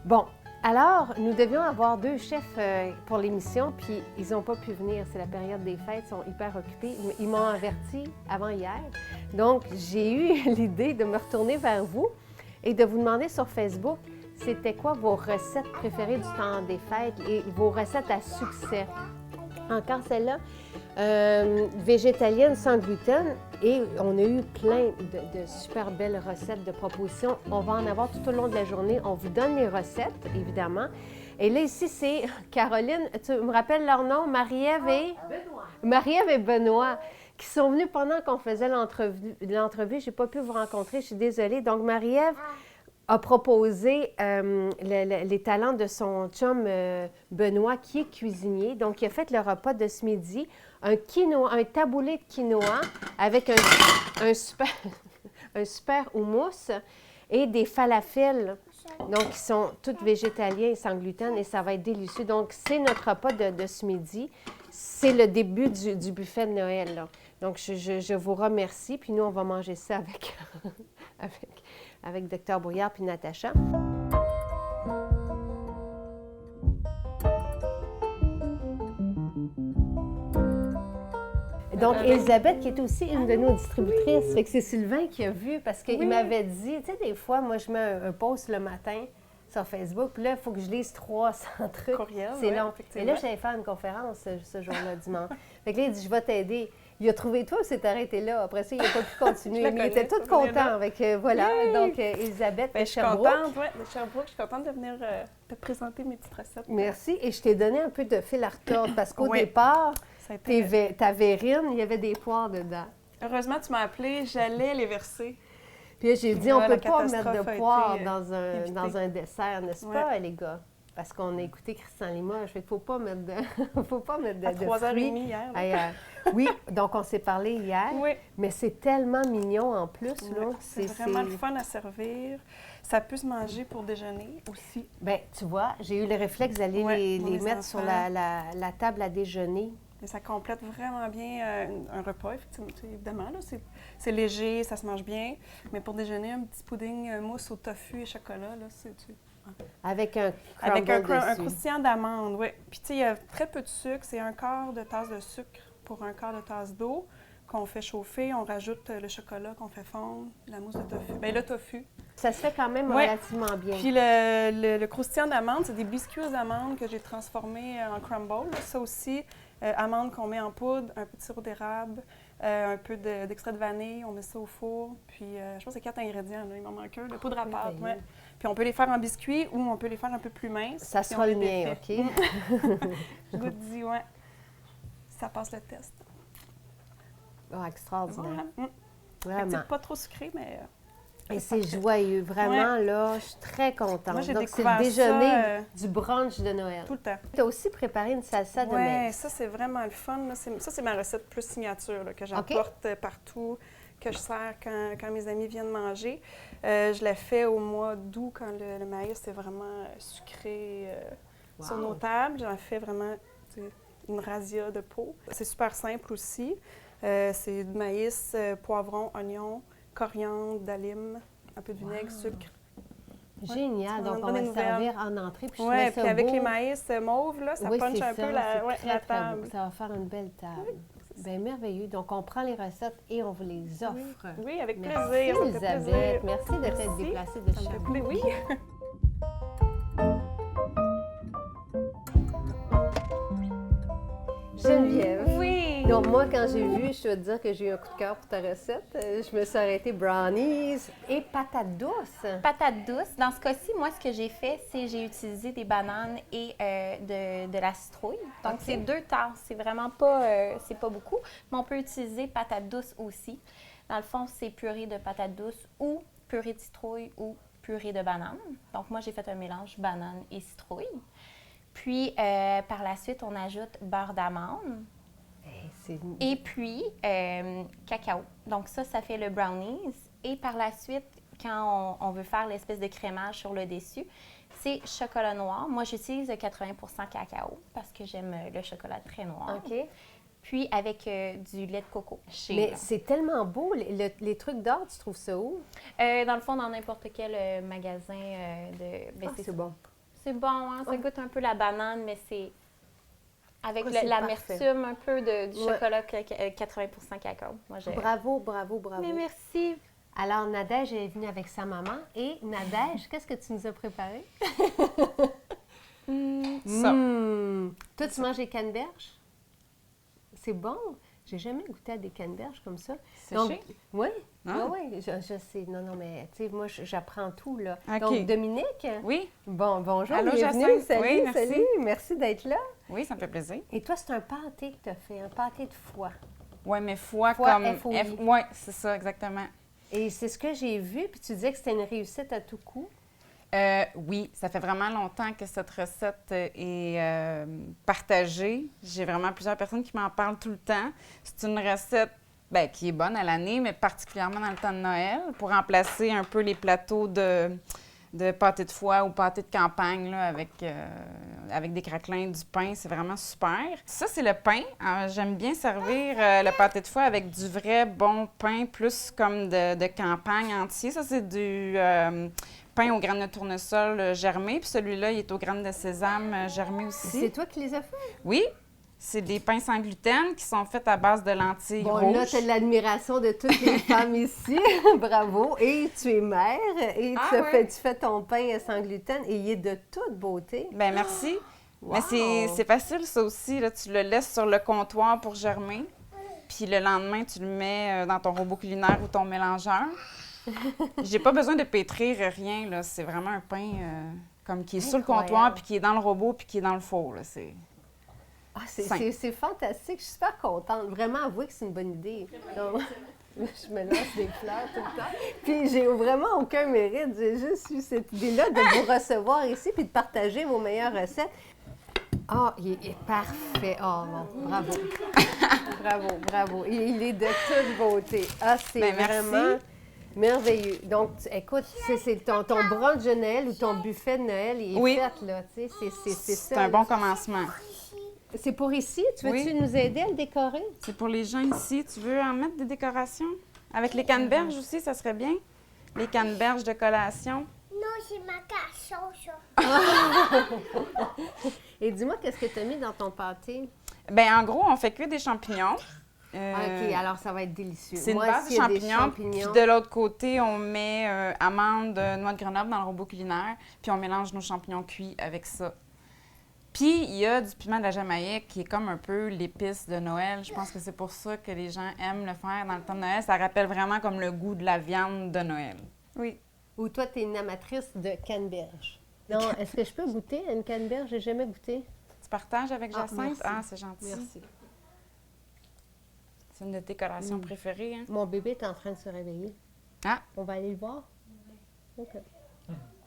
[SPEAKER 1] Bon, alors, nous devions avoir 2 chefs pour l'émission, puis ils n'ont pas pu venir. C'est la période des fêtes, ils sont hyper occupés. Ils m'ont averti avant hier. Donc, j'ai eu l'idée de me retourner vers vous et de vous demander sur Facebook c'était quoi vos recettes préférées du temps des fêtes et vos recettes à succès. Encore celle-là, végétalienne sans gluten, et on a eu plein de super belles recettes, de propositions. On va en avoir tout au long de la journée. On vous donne les recettes, évidemment. Et là, ici, c'est Caroline, tu me rappelles leur nom, Marie-Ève et...
[SPEAKER 4] Benoît.
[SPEAKER 1] Marie-Ève et Benoît, qui sont venus pendant qu'on faisait l'entrevue. Je n'ai pas pu vous rencontrer, je suis désolée. Donc, Marie-Ève a proposé les talents de son chum Benoît, qui est cuisinier. Donc, il a fait le repas de ce midi, un taboulé de quinoa avec un super houmous et des falafels. Donc, ils sont tous végétaliens et sans gluten et ça va être délicieux. Donc, c'est notre repas de ce midi. C'est le début du buffet de Noël, là. Donc, je vous remercie. Puis nous, on va manger ça avec Dr. Brouillard puis Natacha. Donc, Elisabeth, qui est aussi une de nos distributrices, fait que c'est Sylvain qui a vu, parce qu'il m'avait dit, tu sais, des fois, moi, je mets un post le matin sur Facebook, puis là, il faut que je lise 300 trucs.
[SPEAKER 4] Courriel,
[SPEAKER 1] c'est long. Et là, j'allais faire une conférence ce jour-là, dimanche. Fait que là, il dit, je vais t'aider. Il a trouvé toi ou s'est arrêté là? Après ça, il n'a pas pu continuer. Mais il était tout content avec, voilà. Donc, Elisabeth de Sherbrooke.
[SPEAKER 4] Je suis contente, de Sherbrooke. Je suis contente de venir te présenter mes petites recettes.
[SPEAKER 1] Merci. Et je t'ai donné un peu de fil à retordre, parce qu'au départ, ta verrine, il y avait des poires dedans.
[SPEAKER 4] Heureusement, tu m'as appelée, j'allais les verser.
[SPEAKER 1] Puis là, j'ai dit, on ne peut pas mettre de poire dans un dessert, n'est-ce pas, les gars? Parce qu'on a écouté Christian Limoges, fait qu'il ne faut pas mettre de
[SPEAKER 4] à 3h30 hier.
[SPEAKER 1] Ailleurs. Oui, donc on s'est parlé hier, mais c'est tellement mignon en plus. Là.
[SPEAKER 4] C'est vraiment le fun à servir. Ça peut se manger pour déjeuner aussi.
[SPEAKER 1] Bien, tu vois, j'ai eu le réflexe d'aller les mettre sur la table à déjeuner.
[SPEAKER 4] Mais ça complète vraiment bien un repas, évidemment. Là, c'est léger, ça se mange bien. Mais pour déjeuner, un petit pudding mousse au tofu et chocolat, là, c'est...
[SPEAKER 1] Avec un
[SPEAKER 4] croustillant d'amande, oui. Puis, tu sais, il y a très peu de sucre. C'est 1/4 de tasse de sucre pour 1/4 de tasse d'eau qu'on fait chauffer. On rajoute le chocolat qu'on fait fondre, la mousse de tofu. Bien, le tofu.
[SPEAKER 1] Ça se fait quand même relativement bien.
[SPEAKER 4] Puis, le croustillant d'amande, c'est des biscuits aux amandes que j'ai transformés en crumble. Ça aussi, amandes qu'on met en poudre, un peu de sirop d'érable, un peu d'extrait de vanille. On met ça au four. Puis, je pense que c'est 4 ingrédients. Là. Il m'en manque un. Le poudre à pâte, oui. Puis on peut les faire en biscuits ou on peut les faire un peu plus minces.
[SPEAKER 1] Ça sera le mien, OK?
[SPEAKER 4] Je vous dis, ça passe le test.
[SPEAKER 1] Oh, extraordinaire.
[SPEAKER 4] Vraiment. C'est pas trop sucré, mais...
[SPEAKER 1] Et c'est joyeux. Vraiment, là, je suis très contente.
[SPEAKER 4] Moi, j'ai
[SPEAKER 1] Donc, c'est
[SPEAKER 4] découvert
[SPEAKER 1] le déjeuner
[SPEAKER 4] ça,
[SPEAKER 1] du brunch de Noël.
[SPEAKER 4] Tout le temps.
[SPEAKER 1] Tu as aussi préparé une salsa de maïs.
[SPEAKER 4] Oui, ça, c'est vraiment le fun. Là. Ça, c'est ma recette plus signature là, que j'emporte partout, que je sers quand mes amis viennent manger. Je la fais au mois d'août quand le maïs est vraiment sucré sur nos tables. J'en fais vraiment une razzia de peau. C'est super simple aussi. C'est du maïs, poivron, oignon, coriandre, d'alim, un peu de vinaigre, sucre.
[SPEAKER 1] Génial. Donc, on va servir en entrée.
[SPEAKER 4] Oui, puis avec les maïs mauves, là, ça punch un peu la table.
[SPEAKER 1] Ça va faire une belle table. Bien, merveilleux. Donc, on prend les recettes et on vous les offre.
[SPEAKER 4] Oui, avec
[SPEAKER 1] plaisir.
[SPEAKER 4] Merci,
[SPEAKER 1] Elisabeth. Merci de t'être déplacée de Sherbrooke.
[SPEAKER 4] Oui.
[SPEAKER 1] Geneviève.
[SPEAKER 5] Oui.
[SPEAKER 1] Donc, moi, quand j'ai vu, je dois te dire que j'ai eu un coup de cœur pour ta recette. Je me suis arrêtée brownies et patates douces.
[SPEAKER 5] Patates douces. Dans ce cas-ci, moi, ce que j'ai fait, c'est j'ai utilisé des bananes et de la citrouille. Donc, c'est 2 tasses. C'est vraiment pas, c'est pas beaucoup, mais on peut utiliser patates douces aussi. Dans le fond, c'est purée de patates douces ou purée de citrouille ou purée de banane. Donc, moi, j'ai fait un mélange banane et citrouille. Puis, par la suite, on ajoute beurre d'amande. Et puis, cacao. Donc ça fait le brownies. Et par la suite, quand on veut faire l'espèce de crémage sur le dessus, c'est chocolat noir. Moi, j'utilise 80 % cacao parce que j'aime le chocolat très noir.
[SPEAKER 1] OK.
[SPEAKER 5] Puis avec du lait de coco.
[SPEAKER 1] Mais c'est tellement beau. Les trucs d'or, tu trouves ça où?
[SPEAKER 5] Dans le fond, dans n'importe quel magasin de...
[SPEAKER 1] c'est bon.
[SPEAKER 5] C'est bon, hein? Ça goûte un peu la banane, mais c'est... Avec l'amertume un peu du chocolat 80 % cacao. Moi,
[SPEAKER 1] bravo.
[SPEAKER 5] Mais merci.
[SPEAKER 1] Alors, Nadège est venue avec sa maman. Et Nadège, qu'est-ce que tu nous as préparé?
[SPEAKER 6] Ça.
[SPEAKER 1] Toi, tu manges les canneberges? C'est bon. J'ai jamais goûté à des canneberges comme ça.
[SPEAKER 6] Séchées?
[SPEAKER 1] Oui,
[SPEAKER 6] Ah.
[SPEAKER 1] oui, je sais. Non, mais tu sais, moi, j'apprends tout, là.
[SPEAKER 6] OK.
[SPEAKER 1] Donc, Dominique?
[SPEAKER 6] Oui,
[SPEAKER 1] Bonjour,
[SPEAKER 6] Allô,
[SPEAKER 1] bienvenue.
[SPEAKER 6] Jacinthe.
[SPEAKER 1] Salut,
[SPEAKER 6] Oui, merci.
[SPEAKER 1] salut. Merci d'être là.
[SPEAKER 6] oui, ça me fait plaisir.
[SPEAKER 1] Et toi, c'est un pâté que tu as fait, un pâté de foie.
[SPEAKER 6] Oui, mais foie
[SPEAKER 1] Foie,
[SPEAKER 6] comme...
[SPEAKER 1] F-O-I.
[SPEAKER 6] Oui, c'est ça, exactement.
[SPEAKER 1] Et c'est ce que j'ai vu, puis tu disais que c'était une réussite à tout coup.
[SPEAKER 6] Oui, ça fait vraiment longtemps que cette recette est partagée. J'ai vraiment plusieurs personnes qui m'en parlent tout le temps. C'est une recette qui est bonne à l'année, mais particulièrement dans le temps de Noël, pour remplacer un peu les plateaux de pâté de foie ou pâté de campagne là, avec des craquelins, du pain. C'est vraiment super. Ça, c'est le pain. J'aime bien servir le pâté de foie avec du vrai bon pain, plus comme de campagne entier. Ça, c'est du pain aux graines de tournesol germé. Puis celui-là, il est aux graines de sésame germé aussi.
[SPEAKER 1] C'est toi qui les as fait?
[SPEAKER 6] Oui. C'est des pains sans gluten qui sont faits à base de lentilles
[SPEAKER 1] Bon,
[SPEAKER 6] rouges.
[SPEAKER 1] là, tu as l'admiration de toutes les femmes ici. Bravo. Et tu es mère et tu fais ton pain sans gluten et il est de toute beauté.
[SPEAKER 6] Bien, merci.
[SPEAKER 1] Wow.
[SPEAKER 6] Mais c'est facile, ça aussi. Là. Tu le laisses sur le comptoir pour germer. Puis le lendemain, tu le mets dans ton robot culinaire ou ton mélangeur. J'ai pas besoin de pétrir rien. Là. C'est vraiment un pain comme qui est sur le comptoir, puis qui est dans le robot, puis qui est dans le four. Là. C'est
[SPEAKER 1] fantastique. Je suis super contente. Vraiment, avouer que c'est une bonne idée. Donc, je me lance des fleurs tout le temps. Puis, j'ai vraiment aucun mérite. J'ai juste eu cette idée-là de vous recevoir ici puis de partager vos meilleures recettes. Ah, il est parfait. Oh, bon, bravo. Bravo. Il est de toute beauté. Ah, c'est vraiment merveilleux. Donc, écoute, c'est ton brunch de Noël ou ton buffet de Noël, il est fait, là. Tu sais, c'est ça.
[SPEAKER 6] C'est un bon commencement.
[SPEAKER 1] C'est pour ici? Tu veux-tu nous aider à le décorer?
[SPEAKER 6] C'est pour les gens ici. Tu veux en mettre des décorations? Avec les canneberges aussi, ça serait bien. Les canneberges de collation.
[SPEAKER 7] Non, c'est ma casserole, ça.
[SPEAKER 1] Et dis-moi, qu'est-ce que tu as mis dans ton pâté?
[SPEAKER 6] Bien, en gros, on fait cuire des champignons.
[SPEAKER 1] OK, alors ça va être délicieux.
[SPEAKER 6] C'est une base de champignons. Puis de l'autre côté, on met amandes, noix de Grenoble dans le robot culinaire. Puis on mélange nos champignons cuits avec ça. Puis, il y a du piment de la Jamaïque qui est comme un peu l'épice de Noël. Je pense que c'est pour ça que les gens aiment le faire dans le temps de Noël. Ça rappelle vraiment comme le goût de la viande de Noël. Oui.
[SPEAKER 1] Ou toi, tu es une amatrice de canneberge. Non, est-ce que je peux goûter à une canneberge? J'ai jamais goûté.
[SPEAKER 6] Tu partages avec Jacinthe?
[SPEAKER 1] Merci.
[SPEAKER 6] Ah, c'est gentil.
[SPEAKER 1] Merci.
[SPEAKER 6] C'est une de tes collations préférées, hein?
[SPEAKER 1] Mon bébé est en train de se réveiller.
[SPEAKER 6] Ah!
[SPEAKER 1] On va aller le voir? OK.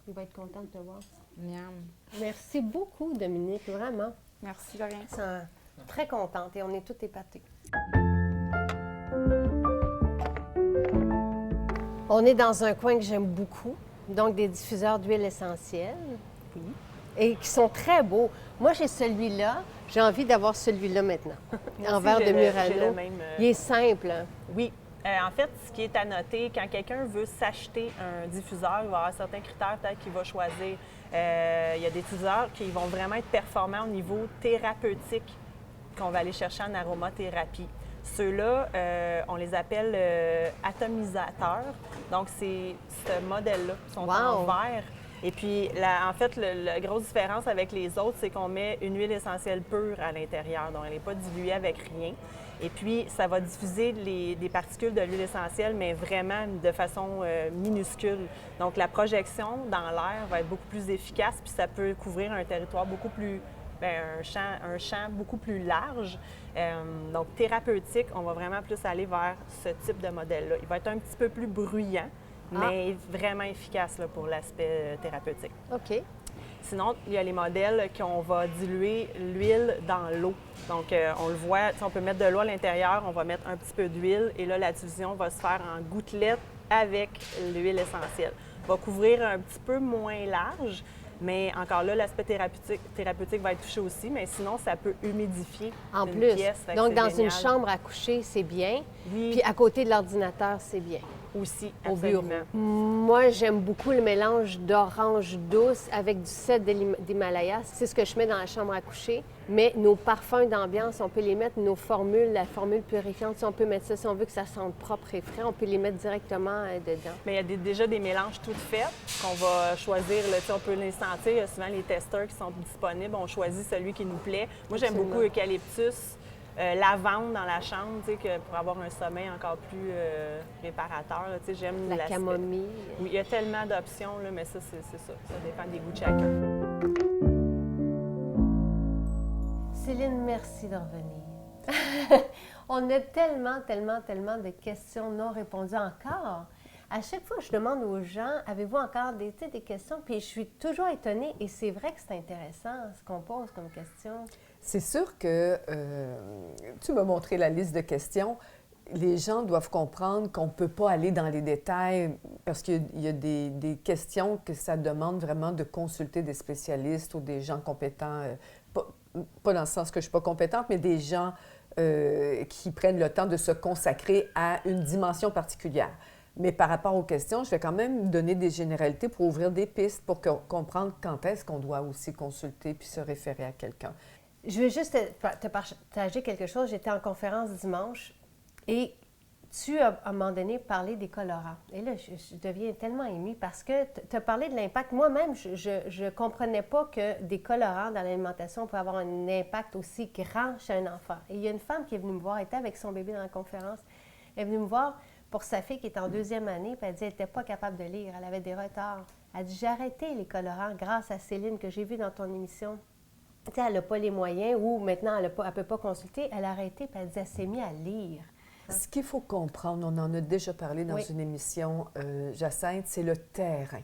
[SPEAKER 1] Il va être content de te voir.
[SPEAKER 6] Miam.
[SPEAKER 1] Merci beaucoup, Dominique, vraiment.
[SPEAKER 6] Merci de rien.
[SPEAKER 1] Je suis très contente et on est tous épatés. On est dans un coin que j'aime beaucoup, donc des diffuseurs d'huile essentielle. Oui. Et qui sont très beaux. Moi, j'ai celui-là. J'ai envie d'avoir celui-là maintenant, en verre de Murano. Il est simple. Hein?
[SPEAKER 8] Oui. En fait, ce qui est à noter, quand quelqu'un veut s'acheter un diffuseur, il va avoir certains critères peut-être qu'il va choisir. Il y a des diffuseurs qui vont vraiment être performants au niveau thérapeutique, qu'on va aller chercher en aromathérapie. Ceux-là, on les appelle atomisateurs. Donc, c'est ce modèle-là. Ils sont en verre. Et puis, en fait, la grosse différence avec les autres, c'est qu'on met une huile essentielle pure à l'intérieur. Donc, elle n'est pas diluée avec rien. Et puis, ça va diffuser des particules de l'huile essentielle, mais vraiment de façon minuscule. Donc, la projection dans l'air va être beaucoup plus efficace, puis ça peut couvrir un territoire beaucoup plus, un champ beaucoup plus large. Donc, thérapeutique, on va vraiment plus aller vers ce type de modèle-là. Il va être un petit peu plus bruyant, mais vraiment efficace là, pour l'aspect thérapeutique.
[SPEAKER 1] OK.
[SPEAKER 8] Sinon, il y a les modèles qu'on va diluer l'huile dans l'eau. Donc, on le voit, on peut mettre de l'eau à l'intérieur, on va mettre un petit peu d'huile et là, la diffusion va se faire en gouttelettes avec l'huile essentielle. Va couvrir un petit peu moins large, mais encore là, l'aspect thérapeutique va être touché aussi, mais sinon, ça peut humidifier
[SPEAKER 1] en
[SPEAKER 8] une
[SPEAKER 1] plus.
[SPEAKER 8] pièce.
[SPEAKER 1] Donc, dans
[SPEAKER 8] génial.
[SPEAKER 1] une chambre à coucher, c'est bien.
[SPEAKER 8] Oui.
[SPEAKER 1] Puis à côté de l'ordinateur, c'est bien.
[SPEAKER 8] aussi,
[SPEAKER 1] Au bureau.
[SPEAKER 8] absolument.
[SPEAKER 1] Moi, j'aime beaucoup le mélange d'orange douce avec du cèdre d'Himalaya. C'est ce que je mets dans la chambre à coucher. Mais nos parfums d'ambiance, on peut les mettre, nos formules, la formule purifiante, si on peut mettre ça, si on veut que ça sente propre et frais, on peut les mettre directement dedans.
[SPEAKER 8] Mais il y a déjà des mélanges toutes faits qu'on va choisir. Là, on peut les sentir. Il y a souvent les testeurs qui sont disponibles. On choisit celui qui nous plaît. Moi, j'aime
[SPEAKER 1] Absolument.
[SPEAKER 8] beaucoup eucalyptus, lavande dans la chambre, pour avoir un sommeil encore plus réparateur. Là, j'aime
[SPEAKER 1] La camomille.
[SPEAKER 8] Oui, il y a tellement d'options, là, mais ça, c'est ça. Ça dépend des goûts de chacun.
[SPEAKER 1] Céline, merci de revenir. On a tellement de questions non répondues encore. À chaque fois, je demande aux gens, avez-vous encore des questions? Puis je suis toujours étonnée, et c'est vrai que c'est intéressant ce qu'on pose comme question.
[SPEAKER 7] C'est sûr que tu m'as montré la liste de questions. Les gens doivent comprendre qu'on ne peut pas aller dans les détails parce qu'il y a des questions que ça demande vraiment de consulter des spécialistes ou des gens compétents, pas dans le sens que je ne suis pas compétente, mais des gens qui prennent le temps de se consacrer à une dimension particulière. Mais par rapport aux questions, je vais quand même donner des généralités pour ouvrir des pistes, pour comprendre quand est-ce qu'on doit aussi consulter puis se référer à quelqu'un.
[SPEAKER 1] Je veux juste te partager quelque chose. J'étais en conférence dimanche et tu as, à un moment donné, parlé des colorants. Et là, je deviens tellement émue parce que tu as parlé de l'impact. Moi-même, je ne comprenais pas que des colorants dans l'alimentation pouvaient avoir un impact aussi grand chez un enfant. Et il y a une femme qui est venue me voir, elle était avec son bébé dans la conférence. Elle est venue me voir pour sa fille qui est en 2e année, puis elle dit qu'elle n'était pas capable de lire, elle avait des retards. Elle dit « J'ai arrêté les colorants grâce à Céline que j'ai vue dans ton émission. » Tu sais, elle n'a pas les moyens ou maintenant elle ne peut pas consulter. Elle a arrêté, puis elle dit « Elle s'est mise à lire. »
[SPEAKER 7] Ce qu'il faut comprendre, on en a déjà parlé dans
[SPEAKER 1] Oui.
[SPEAKER 7] une émission, Jacinthe, c'est le terrain.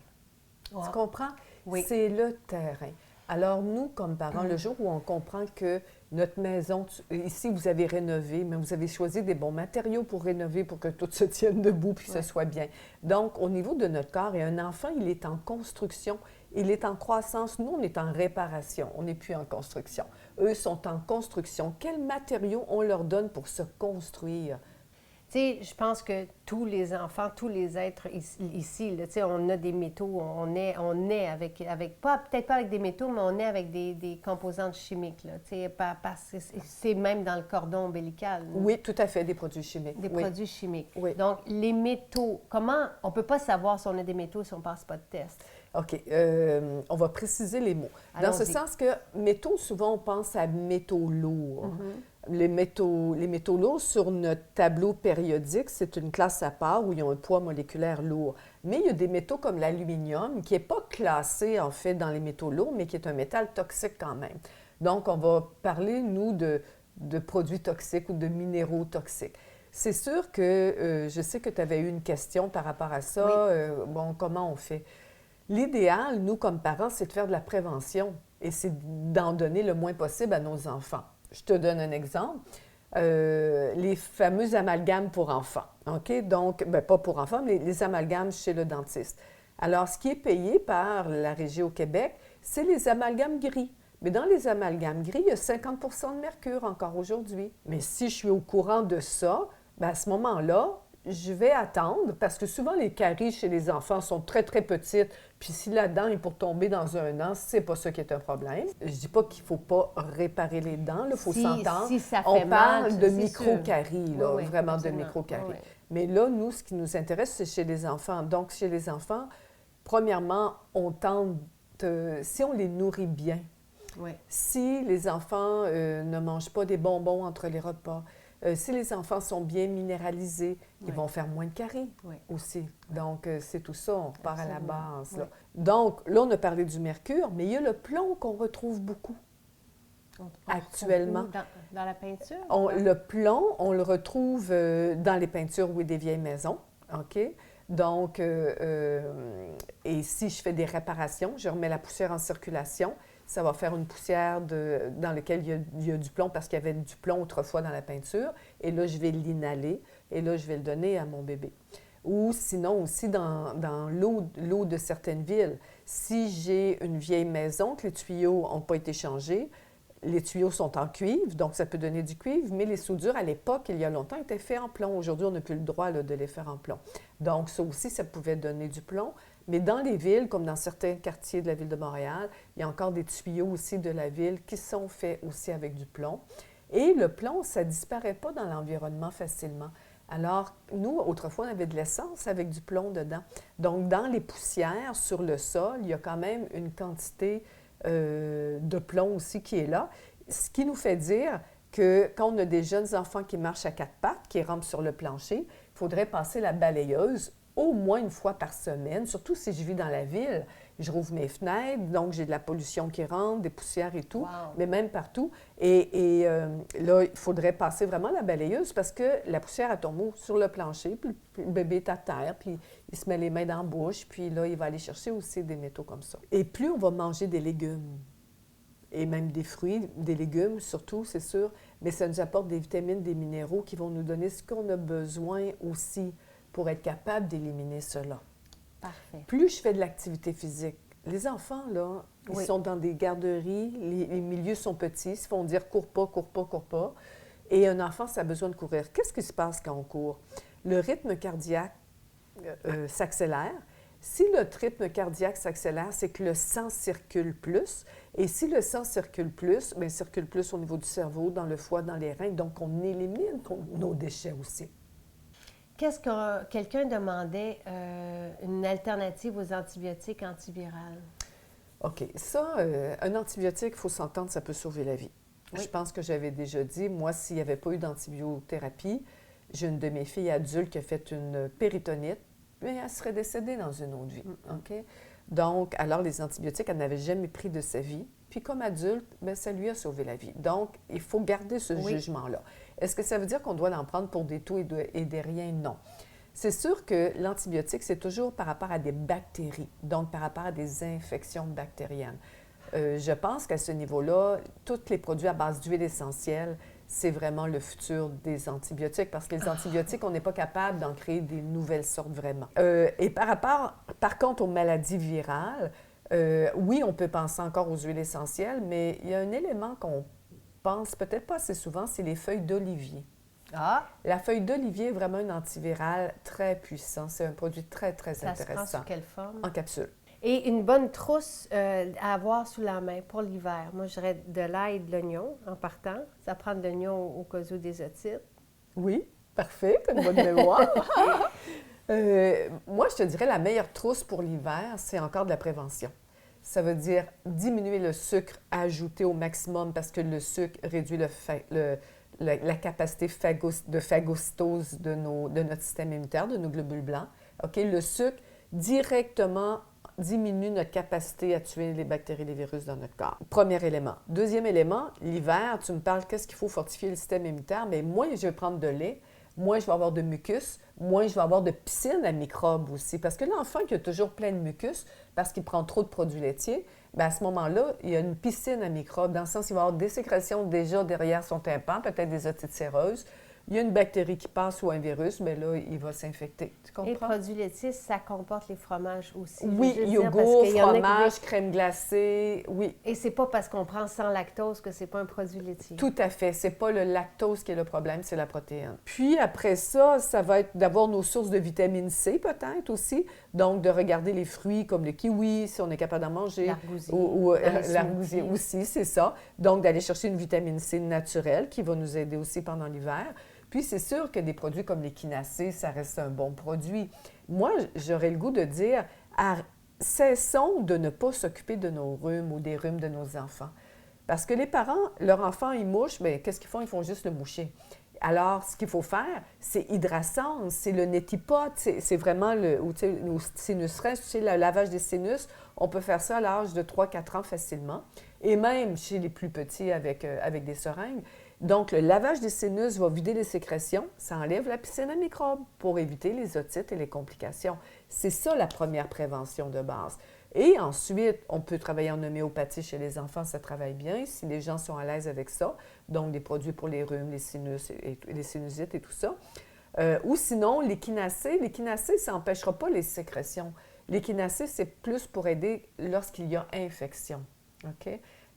[SPEAKER 1] Wow.
[SPEAKER 7] Tu comprends?
[SPEAKER 1] Oui.
[SPEAKER 7] C'est le terrain. Alors, nous, comme parents, le jour où on comprend que notre maison, ici, vous avez rénové, mais vous avez choisi des bons matériaux pour rénover, pour que tout se tienne debout puis ce soit bien. Donc, au niveau de notre corps, et un enfant, il est en construction, il est en croissance. Nous, on est en réparation, on n'est plus en construction. Eux sont en construction. Quels matériaux on leur donne pour se construire?
[SPEAKER 1] Tu sais, je pense que tous les enfants, tous les êtres ici, là, tu sais, on a des métaux, on est avec peut-être pas avec des métaux, mais on est avec des composantes chimiques, là, tu sais, parce que c'est même dans le cordon ombilical.
[SPEAKER 7] Oui, tout à fait, des produits chimiques.
[SPEAKER 1] Des produits chimiques.
[SPEAKER 7] Oui.
[SPEAKER 1] Donc, les métaux, on ne peut pas savoir si on a des métaux si on ne passe pas de test?
[SPEAKER 7] OK. On va préciser les mots. Dans ce
[SPEAKER 1] Allons-y.
[SPEAKER 7] sens que métaux, souvent, on pense à métaux lourds. Les métaux lourds, sur notre tableau périodique, c'est une classe à part où ils ont un poids moléculaire lourd. Mais il y a des métaux comme l'aluminium, qui n'est pas classé, en fait, dans les métaux lourds, mais qui est un métal toxique quand même. Donc, on va parler, nous, de produits toxiques ou de minéraux toxiques. C'est sûr que je sais que tu avais eu une question par rapport à ça.
[SPEAKER 1] Oui.
[SPEAKER 7] Comment on fait? L'idéal, nous, comme parents, c'est de faire de la prévention et c'est d'en donner le moins possible à nos enfants. Je te donne un exemple. Les fameux amalgames pour enfants, OK? Donc, pas pour enfants, mais les amalgames chez le dentiste. Alors, ce qui est payé par la Régie au Québec, c'est les amalgames gris. Mais dans les amalgames gris, il y a 50 de mercure encore aujourd'hui. Mais si je suis au courant de ça, à ce moment-là, je vais attendre, parce que souvent, les caries chez les enfants sont très, très petites. Puis si la dent est pour tomber dans 1 an, c'est pas ça qui est un problème. Je dis pas qu'il faut pas réparer les dents, il faut s'entendre.
[SPEAKER 1] Si ça fait
[SPEAKER 7] On parle
[SPEAKER 1] mal,
[SPEAKER 7] de
[SPEAKER 1] c'est
[SPEAKER 7] micro-caries, là,
[SPEAKER 1] Oui,
[SPEAKER 7] vraiment
[SPEAKER 1] absolument.
[SPEAKER 7] de micro-caries.
[SPEAKER 1] Oui, oui.
[SPEAKER 7] Mais là, nous, ce qui nous intéresse, c'est chez les enfants. Donc, chez les enfants, premièrement, on tente, si on les nourrit bien,
[SPEAKER 1] Oui.
[SPEAKER 7] si les enfants ne mangent pas des bonbons entre les repas, si les enfants sont bien minéralisés, ils vont faire moins de caries aussi. Donc, c'est tout ça, on repart à la base. Là. Donc, là, on a parlé du mercure, mais il y a le plomb qu'on retrouve beaucoup actuellement.
[SPEAKER 1] Dans la peinture?
[SPEAKER 7] Le plomb, on le retrouve dans les peintures, des vieilles maisons, OK? Donc, et si je fais des réparations, je remets la poussière en circulation, ça va faire une poussière dans laquelle il y a du plomb parce qu'il y avait du plomb autrefois dans la peinture. Et là, je vais l'inhaler et là, je vais le donner à mon bébé. Ou sinon aussi dans l'eau de certaines villes. Si j'ai une vieille maison, que les tuyaux n'ont pas été changés, les tuyaux sont en cuivre, donc ça peut donner du cuivre, mais les soudures, à l'époque, il y a longtemps, étaient faites en plomb. Aujourd'hui, on n'a plus le droit là, de les faire en plomb. Donc, ça aussi, ça pouvait donner du plomb. Mais dans les villes, comme dans certains quartiers de la ville de Montréal, il y a encore des tuyaux aussi de la ville qui sont faits aussi avec du plomb. Et le plomb, ça ne disparaît pas dans l'environnement facilement. Alors, nous, autrefois, on avait de l'essence avec du plomb dedans. Donc, dans les poussières, sur le sol, il y a quand même une quantité de plomb aussi qui est là, ce qui nous fait dire que quand on a des jeunes enfants qui marchent à quatre pattes, qui rampent sur le plancher, il faudrait passer la balayeuse au moins une fois par semaine, surtout si je vis dans la ville. Je rouvre mes fenêtres, donc j'ai de la pollution qui rentre, des poussières et tout, mais même partout. Et là, il faudrait passer vraiment la balayeuse parce que la poussière, elle tombe sur le plancher, puis le bébé est à terre, puis il se met les mains dans la bouche, puis là, il va aller chercher aussi des métaux comme ça. Et plus on va manger des légumes, et même des fruits, des légumes surtout, c'est sûr, mais ça nous apporte des vitamines, des minéraux qui vont nous donner ce qu'on a besoin aussi pour être capable d'éliminer cela.
[SPEAKER 1] Parfait.
[SPEAKER 7] Plus je fais de l'activité physique, les enfants, là, ils sont dans des garderies, les milieux sont petits, ils se font dire « cours pas, cours pas, cours pas ». Et un enfant, ça a besoin de courir. Qu'est-ce qui se passe quand on court? Le rythme cardiaque s'accélère. Si le rythme cardiaque s'accélère, c'est que le sang circule plus. Et si le sang circule plus, bien, il circule plus au niveau du cerveau, dans le foie, dans les reins. Donc, on élimine nos déchets aussi.
[SPEAKER 1] Qu'est-ce que quelqu'un demandait, une alternative aux antibiotiques antivirales?
[SPEAKER 7] OK. Ça, un antibiotique, il faut s'entendre, ça peut sauver la vie. Oui. Je pense que j'avais déjà dit, moi, s'il n'y avait pas eu d'antibiothérapie, j'ai une de mes filles adultes qui a fait une péritonite, mais elle serait décédée dans une autre vie. OK? Donc, alors, les antibiotiques, elle n'avait jamais pris de sa vie. Puis, comme adulte, bien, ça lui a sauvé la vie. Donc, il faut garder ce jugement-là. Est-ce que ça veut dire qu'on doit en prendre pour des tout et des rien? Non. C'est sûr que l'antibiotique, c'est toujours par rapport à des bactéries, donc par rapport à des infections bactériennes. Je pense qu'à ce niveau-là, tous les produits à base d'huile essentielle, c'est vraiment le futur des antibiotiques, parce que les antibiotiques, on n'est pas capable d'en créer des nouvelles sortes vraiment. Et par contre, aux maladies virales, oui, on peut penser encore aux huiles essentielles, mais il y a un élément qu'on pense peut-être pas assez souvent, c'est les feuilles d'olivier.
[SPEAKER 1] Ah!
[SPEAKER 7] La feuille d'olivier est vraiment un antiviral très puissant. C'est un produit très, très intéressant.
[SPEAKER 1] Ça se prend sous quelle forme?
[SPEAKER 7] En capsule.
[SPEAKER 1] Et une bonne trousse à avoir sous la main pour l'hiver. Moi, j'aurais de l'ail et de l'oignon en partant. Ça prend de l'oignon au cas où des otites.
[SPEAKER 7] Oui, parfait. Tu as une bonne mémoire. Moi, je te dirais la meilleure trousse pour l'hiver, c'est encore de la prévention. Ça veut dire diminuer le sucre ajouté au maximum parce que le sucre réduit la capacité de phagocytose de notre système immunitaire, de nos globules blancs. OK? Le sucre directement diminue notre capacité à tuer les bactéries et les virus dans notre corps. Premier élément. Deuxième élément, l'hiver, tu me parles qu'est-ce qu'il faut fortifier le système immunitaire, mais moins je vais prendre de lait, moins je vais avoir de mucus, moins je vais avoir de piscine à microbes aussi. Parce que l'enfant qui a toujours plein de mucus, parce qu'il prend trop de produits laitiers, bien à ce moment-là, il y a une piscine à microbes, dans le sens qu'il va y avoir des sécrétions déjà derrière son tympan, peut-être des otites séreuses. Il y a une bactérie qui passe ou un virus, mais là, il va s'infecter. Tu comprends?
[SPEAKER 1] Et les produits laitiers, ça comporte les fromages aussi.
[SPEAKER 7] Oui, yogourt, fromage, crème glacée, oui.
[SPEAKER 1] Et c'est pas parce qu'on prend sans lactose que c'est pas un produit laitier.
[SPEAKER 7] Tout à fait. C'est pas le lactose qui est le problème, c'est la protéine. Puis après ça, ça va être d'avoir nos sources de vitamine C peut-être aussi. Donc, de regarder les fruits comme le kiwi, si on est capable d'en manger.
[SPEAKER 1] L'argousier.
[SPEAKER 7] Ou l'argousier aussi, c'est ça. Donc, d'aller chercher une vitamine C naturelle qui va nous aider aussi pendant l'hiver. Puis, c'est sûr que des produits comme l'échinacée, ça reste un bon produit. Moi, j'aurais le goût de dire, cessons de ne pas s'occuper de nos rhumes ou des rhumes de nos enfants. Parce que les parents, leur enfant, il mouche, bien, qu'est-ce qu'ils font? Ils font juste le moucher. Alors, ce qu'il faut faire, c'est hydrascence, c'est le neti-pot, c'est vraiment nos sinus rince, tu sais, le lavage des sinus. On peut faire ça à l'âge de 3-4 ans facilement, et même chez les plus petits avec des seringues. Donc, le lavage des sinus va vider les sécrétions, ça enlève la piscine à microbes pour éviter les otites et les complications. C'est ça la première prévention de base. Et ensuite, on peut travailler en homéopathie chez les enfants, ça travaille bien, si les gens sont à l'aise avec ça. Donc, des produits pour les rhumes, les sinus, et les sinusites et tout ça. Ou sinon, l'échinacée, ça n'empêchera pas les sécrétions. L'échinacée, c'est plus pour aider lorsqu'il y a infection. OK?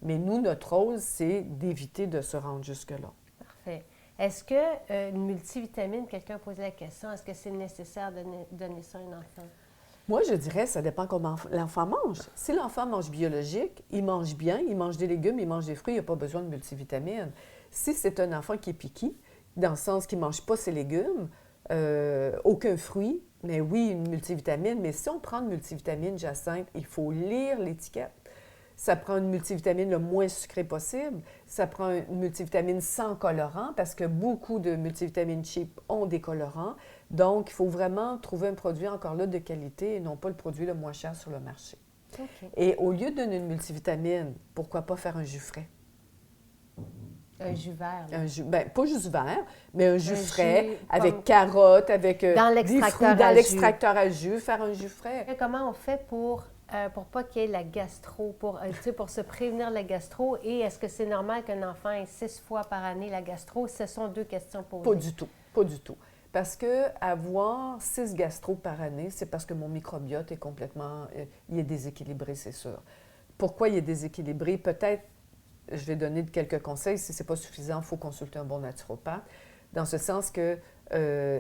[SPEAKER 7] Mais nous, notre rôle, c'est d'éviter de se rendre jusque-là.
[SPEAKER 1] Parfait. Est-ce qu'une multivitamine, quelqu'un a posé la question, est-ce que c'est nécessaire de donner ça à un enfant?
[SPEAKER 7] Moi, je dirais, ça dépend comment l'enfant mange. Si l'enfant mange biologique, il mange bien, il mange des légumes, il mange des fruits, il n'a pas besoin de multivitamines. Si c'est un enfant qui est piqué, dans le sens qu'il ne mange pas ses légumes, aucun fruit, mais oui, une multivitamine. Mais si on prend une multivitamine, Jacinthe, il faut lire l'étiquette. Ça prend une multivitamine le moins sucrée possible. Ça prend une multivitamine sans colorant, parce que beaucoup de multivitamines cheap ont des colorants. Donc, il faut vraiment trouver un produit encore là de qualité et non pas le produit le moins cher sur le marché.
[SPEAKER 1] Okay.
[SPEAKER 7] Et au lieu de donner une multivitamine, pourquoi pas faire un jus frais?
[SPEAKER 1] Un jus vert.
[SPEAKER 7] Un jus, bien, pas juste vert, mais un jus frais
[SPEAKER 1] jus
[SPEAKER 7] avec
[SPEAKER 1] comme...
[SPEAKER 7] carottes, avec
[SPEAKER 1] dans
[SPEAKER 7] des fruits dans l'extracteur à jus, faire un jus frais.
[SPEAKER 1] Et comment on fait pour pas qu'il y ait la gastro, pour se prévenir la gastro? Et est-ce que c'est normal qu'un enfant ait 6 fois par année la gastro? Ce sont 2 questions posées.
[SPEAKER 7] Pas du tout, pas du tout. Parce qu'avoir 6 gastro par année, c'est parce que mon microbiote est complètement... il est déséquilibré, c'est sûr. Pourquoi il est déséquilibré? Peut-être, je vais donner quelques conseils. Si ce n'est pas suffisant, il faut consulter un bon naturopathe. Dans ce sens que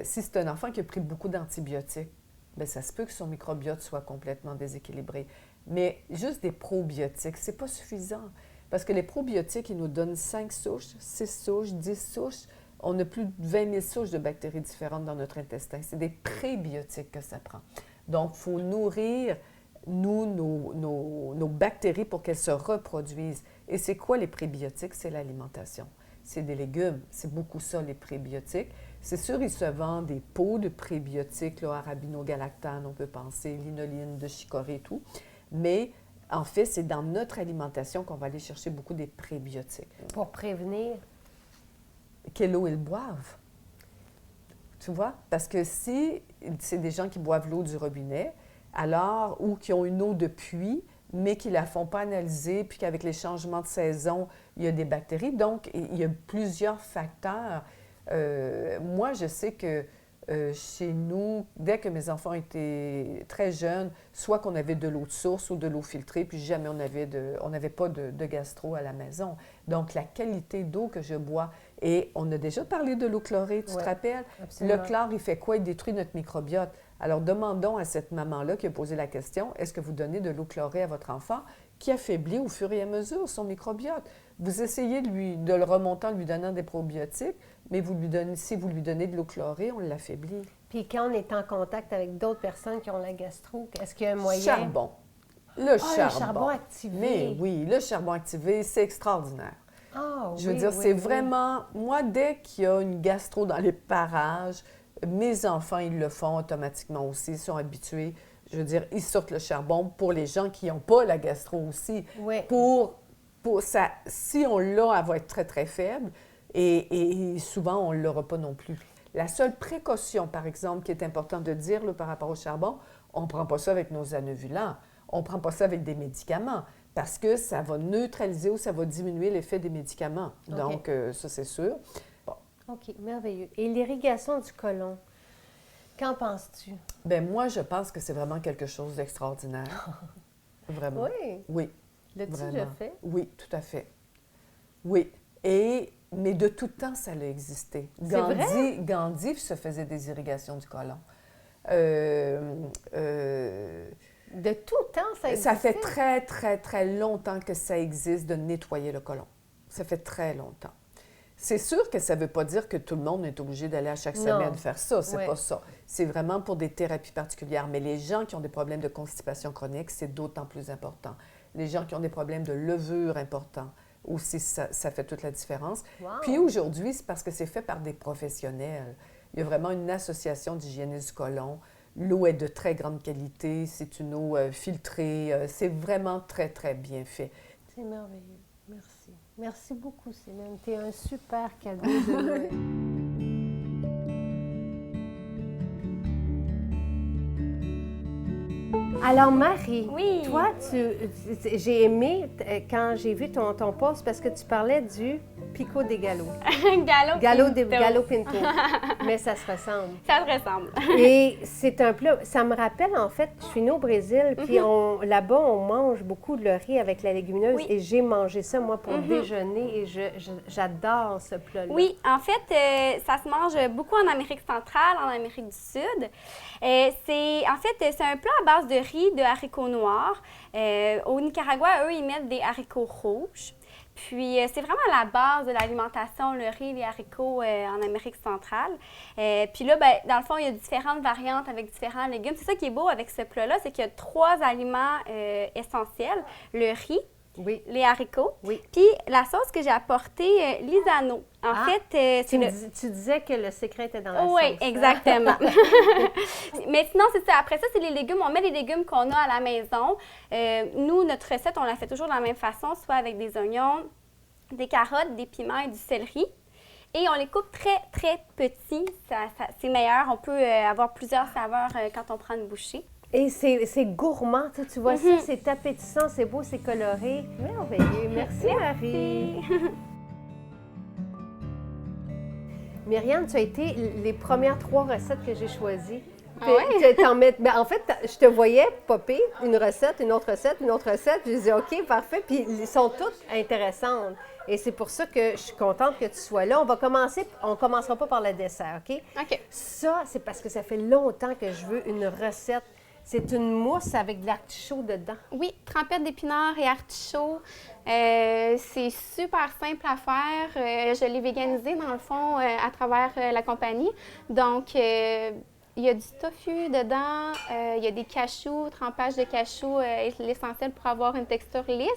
[SPEAKER 7] si c'est un enfant qui a pris beaucoup d'antibiotiques, bien, ça se peut que son microbiote soit complètement déséquilibré. Mais juste des probiotiques, ce n'est pas suffisant. Parce que les probiotiques, ils nous donnent 5 souches, 6 souches, 10 souches. On a plus de 20 000 souches de bactéries différentes dans notre intestin. C'est des prébiotiques que ça prend. Donc, il faut nourrir, nos bactéries pour qu'elles se reproduisent. Et c'est quoi les prébiotiques? C'est l'alimentation. C'est des légumes. C'est beaucoup ça, les prébiotiques. C'est sûr, ils se vendent des pots de prébiotiques, là, arabinogalactane, on peut penser, linoline, de chicorée et tout. Mais en fait, c'est dans notre alimentation qu'on va aller chercher beaucoup des prébiotiques.
[SPEAKER 1] Pour prévenir?
[SPEAKER 7] Quelle eau ils boivent. Tu vois? Parce que si c'est des gens qui boivent l'eau du robinet, alors, ou qui ont une eau de puits, mais qui ne la font pas analyser, puis qu'avec les changements de saison, il y a des bactéries. Donc, il y a plusieurs facteurs. Moi, je sais que chez nous, dès que mes enfants étaient très jeunes, soit qu'on avait de l'eau de source ou de l'eau filtrée, puis jamais on n'avait pas de gastro à la maison. Donc, la qualité d'eau que je bois, et on a déjà parlé de l'eau chlorée, tu te rappelles? Absolument. Le chlore, il fait quoi? Il détruit notre microbiote. Alors, demandons à cette maman-là qui a posé la question, est-ce que vous donnez de l'eau chlorée à votre enfant qui affaiblit au fur et à mesure son microbiote? Vous essayez de le remonter en lui donnant des probiotiques, mais si vous lui donnez de l'eau chlorée, on l'affaiblit.
[SPEAKER 1] Puis quand on est en contact avec d'autres personnes qui ont la gastro, est-ce qu'il y a un moyen?
[SPEAKER 7] Charbon. Le
[SPEAKER 1] charbon activé.
[SPEAKER 7] Mais oui, le charbon activé, c'est extraordinaire.
[SPEAKER 1] Ah,
[SPEAKER 7] je veux dire, c'est vraiment... Moi, dès qu'il y a une gastro dans les parages, mes enfants, ils le font automatiquement aussi, ils sont habitués. Je veux dire, ils sortent le charbon pour les gens qui n'ont pas la gastro aussi.
[SPEAKER 1] Oui.
[SPEAKER 7] Pour ça, si on l'a, elle va être très, très faible. Et souvent, on ne l'aura pas non plus. La seule précaution, par exemple, qui est importante de dire là, par rapport au charbon, on ne prend pas ça avec nos anovulants. On ne prend pas ça avec des médicaments parce que ça va neutraliser ou ça va diminuer l'effet des médicaments. Okay. Donc, ça, c'est sûr. Bon.
[SPEAKER 1] OK, merveilleux. Et l'irrigation du côlon, qu'en penses-tu?
[SPEAKER 7] Bien, moi, je pense que c'est vraiment quelque chose d'extraordinaire. Vraiment.
[SPEAKER 1] Oui?
[SPEAKER 7] Oui.
[SPEAKER 1] L'as-tu déjà fait?
[SPEAKER 7] Oui, tout à fait. Oui. Mais de tout temps, ça a existé. Gandhi se faisait des irrigations du côlon.
[SPEAKER 1] De tout temps, ça existe?
[SPEAKER 7] Ça fait très, très, très longtemps que ça existe de nettoyer le côlon. Ça fait très longtemps. C'est sûr que ça ne veut pas dire que tout le monde est obligé d'aller à chaque semaine faire ça. C'est pas ça. C'est vraiment pour des thérapies particulières. Mais les gens qui ont des problèmes de constipation chronique, c'est d'autant plus important. Les gens qui ont des problèmes de levure importants, aussi, ça fait toute la différence.
[SPEAKER 1] Wow.
[SPEAKER 7] Puis aujourd'hui, c'est parce que c'est fait par des professionnels. Il y a vraiment une association d'hygiénistes du côlon. L'eau est de très grande qualité. C'est une eau filtrée. C'est vraiment très, très bien fait.
[SPEAKER 1] C'est merveilleux. Merci. Merci beaucoup, Céline. Tu es un super cadeau de Noël. Alors, Marie,
[SPEAKER 5] oui.
[SPEAKER 1] Toi, j'ai aimé quand j'ai vu ton post parce que tu parlais du pico de gallo.
[SPEAKER 5] Gallo
[SPEAKER 1] Pinto. Mais ça se ressemble.
[SPEAKER 9] Ça se ressemble.
[SPEAKER 1] Et c'est un plat, ça me rappelle en fait, je suis née au Brésil, puis là-bas, on mange beaucoup de riz avec la légumineuse et j'ai mangé ça, moi, pour déjeuner et j'adore ce plat-là.
[SPEAKER 9] Oui, en fait, ça se mange beaucoup en Amérique centrale, en Amérique du Sud. C'est un plat à base de riz, de haricots noirs. Au Nicaragua, eux, ils mettent des haricots rouges. Puis, c'est vraiment la base de l'alimentation, le riz et les haricots en Amérique centrale. Puis là, ben, dans le fond, il y a différentes variantes avec différents légumes. C'est ça qui est beau avec ce plat-là, c'est qu'il y a 3 aliments essentiels. Le riz, les haricots, puis la sauce que j'ai apportée, l'isano. En fait,
[SPEAKER 1] tu disais que le secret était dans la sauce.
[SPEAKER 9] Oui, exactement. Mais sinon, c'est ça. Après ça, c'est les légumes. On met les légumes qu'on a à la maison. Nous, notre recette, on la fait toujours de la même façon, soit avec des oignons, des carottes, des piments et du céleri. Et on les coupe très, très petits. C'est meilleur. On peut avoir plusieurs saveurs quand on prend une bouchée.
[SPEAKER 1] Et c'est gourmand, tu vois ça, c'est appétissant, c'est beau, c'est coloré. Merveilleux. Merci, Marie. Myriam, tu as été les premières 3 recettes que j'ai choisies. En fait, je te voyais popper une recette, une autre recette, une autre recette. Je disais, OK, parfait. Puis, ils sont toutes intéressantes. Et c'est pour ça que je suis contente que tu sois là. On ne commencera pas par le dessert, OK?
[SPEAKER 9] OK.
[SPEAKER 1] Ça, c'est parce que ça fait longtemps que je veux une recette. C'est une mousse avec de l'artichaut dedans.
[SPEAKER 9] Oui, trempette d'épinards et artichauts. C'est super simple à faire. Je l'ai véganisé, dans le fond, à travers la compagnie. Donc, il y a du tofu dedans, il y a des cachous, trempage de cachous est l'essentiel pour avoir une texture lisse.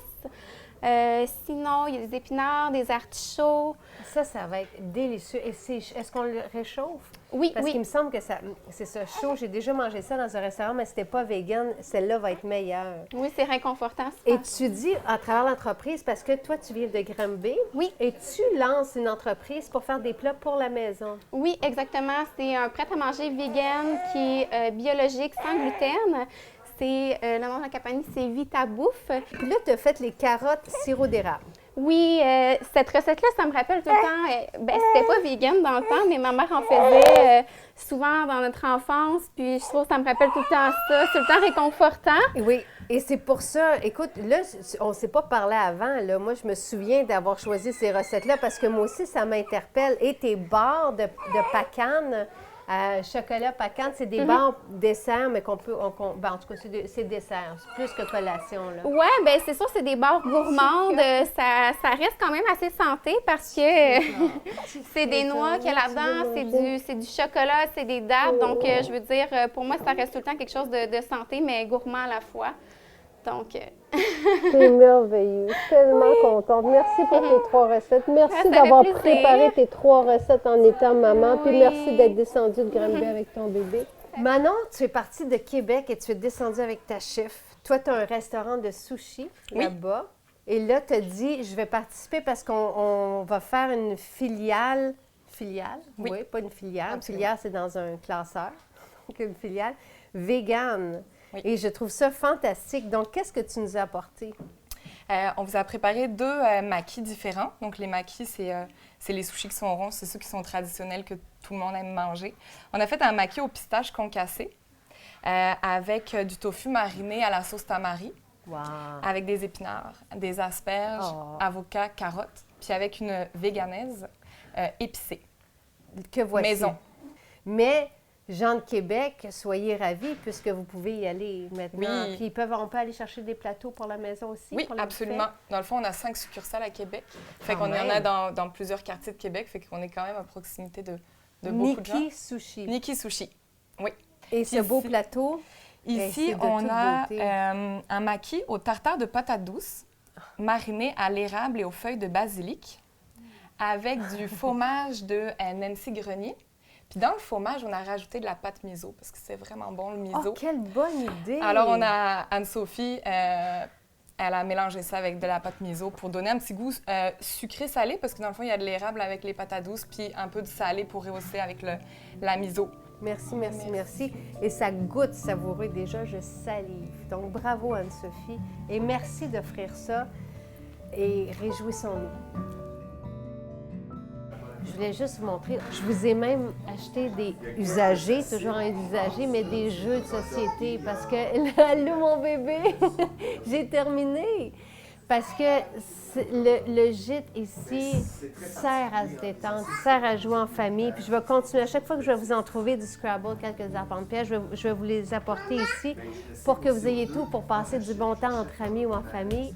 [SPEAKER 9] Sinon, il y a des épinards, des artichauts.
[SPEAKER 1] Ça va être délicieux. Et est-ce qu'on le réchauffe?
[SPEAKER 9] Oui,
[SPEAKER 1] Parce qu'il me semble que c'est ça chaud. J'ai déjà mangé ça dans un restaurant, mais c'était pas vegan. Celle-là va être meilleure.
[SPEAKER 9] Oui, c'est réconfortant.
[SPEAKER 1] Et tu dis à travers l'entreprise, parce que toi, tu viens de Granby.
[SPEAKER 9] Oui.
[SPEAKER 1] Et tu lances une entreprise pour faire des plats pour la maison.
[SPEAKER 9] Oui, exactement. C'est un prêt-à-manger vegan qui est biologique, sans gluten. Le nom de la compagnie, c'est Vita Bouffe.
[SPEAKER 1] Puis là, tu as fait les carottes sirop d'érable.
[SPEAKER 9] Oui, cette recette-là, ça me rappelle tout le temps. C'était pas vegan dans le temps, mais ma mère en faisait souvent dans notre enfance. Puis je trouve que ça me rappelle tout le temps ça. C'est tout le temps réconfortant.
[SPEAKER 1] Oui, et c'est pour ça. Écoute, là, on ne s'est pas parlé avant. Là. Moi, je me souviens d'avoir choisi ces recettes-là parce que moi aussi, ça m'interpelle. Et tes barres de pacane, chocolat pacane, c'est des barres desserts, mais qu'on peut... en tout cas, c'est dessert. C'est plus que collation, là.
[SPEAKER 9] Oui, bien, c'est sûr, c'est des barres gourmandes. Ça reste quand même assez santé parce que c'est des noix qu'il y a là-dedans, c'est du chocolat, c'est des dattes. Donc, je veux dire, pour moi, ça reste tout le temps quelque chose de santé, mais gourmand à la fois. Donc...
[SPEAKER 1] C'est merveilleux. Je suis tellement contente. Merci pour tes 3 recettes. Merci d'avoir préparé tes 3 recettes en étant maman. Puis merci d'être descendue de Granby avec ton bébé. Manon, tu es partie de Québec et tu es descendue avec ta chef. Toi, tu as un restaurant de sushi là-bas. Et là, tu as dit, je vais participer parce qu'on va faire une filiale. Filiale? Oui, pas une filiale. Une filiale, c'est dans un classeur. Donc, une filiale végane. Oui. Et je trouve ça fantastique. Donc, qu'est-ce que tu nous as apporté?
[SPEAKER 10] On vous a préparé 2 makis différents. Donc, les makis, c'est les sushis qui sont ronds. C'est ceux qui sont traditionnels que tout le monde aime manger. On a fait un maki au pistache concassé avec du tofu mariné à la sauce tamari, avec des épinards, des asperges, avocats, carottes, puis avec une véganaise épicée.
[SPEAKER 1] Que voici.
[SPEAKER 10] Maison.
[SPEAKER 1] Mais... gens de Québec, soyez ravis puisque vous pouvez y aller maintenant.
[SPEAKER 10] Oui.
[SPEAKER 1] Puis on peut aller chercher des plateaux pour la maison aussi?
[SPEAKER 10] Oui, absolument. Dans le fond, on a 5 succursales à Québec. Fait qu'on en a dans plusieurs quartiers de Québec. Fait qu'on est quand même à proximité de beaucoup de gens.
[SPEAKER 1] Niki Sushi.
[SPEAKER 10] Niki Sushi, oui.
[SPEAKER 1] Et ce beau plateau?
[SPEAKER 10] Ici, on a un maki au tartare de patates douces, mariné à l'érable et aux feuilles de basilic, avec du fromage de Nancy Grenier. Puis dans le fromage, on a rajouté de la pâte miso parce que c'est vraiment bon, le miso.
[SPEAKER 1] Oh, quelle bonne idée!
[SPEAKER 10] Alors, on a Anne-Sophie, elle a mélangé ça avec de la pâte miso pour donner un petit goût sucré-salé parce que dans le fond, il y a de l'érable avec les patates douces puis un peu de salé pour rehausser avec la miso.
[SPEAKER 1] Merci. Et ça goûte savoureux déjà, je salive. Donc, bravo Anne-Sophie et merci d'offrir ça et réjouissons-nous. Je voulais juste vous montrer. Je vous ai même acheté des usagers, toujours un usager, mais des jeux de société parce que là, mon bébé, j'ai terminé. Parce que le gîte ici sert à se détendre, sert à jouer en famille. Puis je vais continuer. À chaque fois que je vais vous en trouver du Scrabble, quelques arpents-de-pierre, je vais vous les apporter ici pour que vous ayez tout pour passer du bon temps entre amis ou en famille.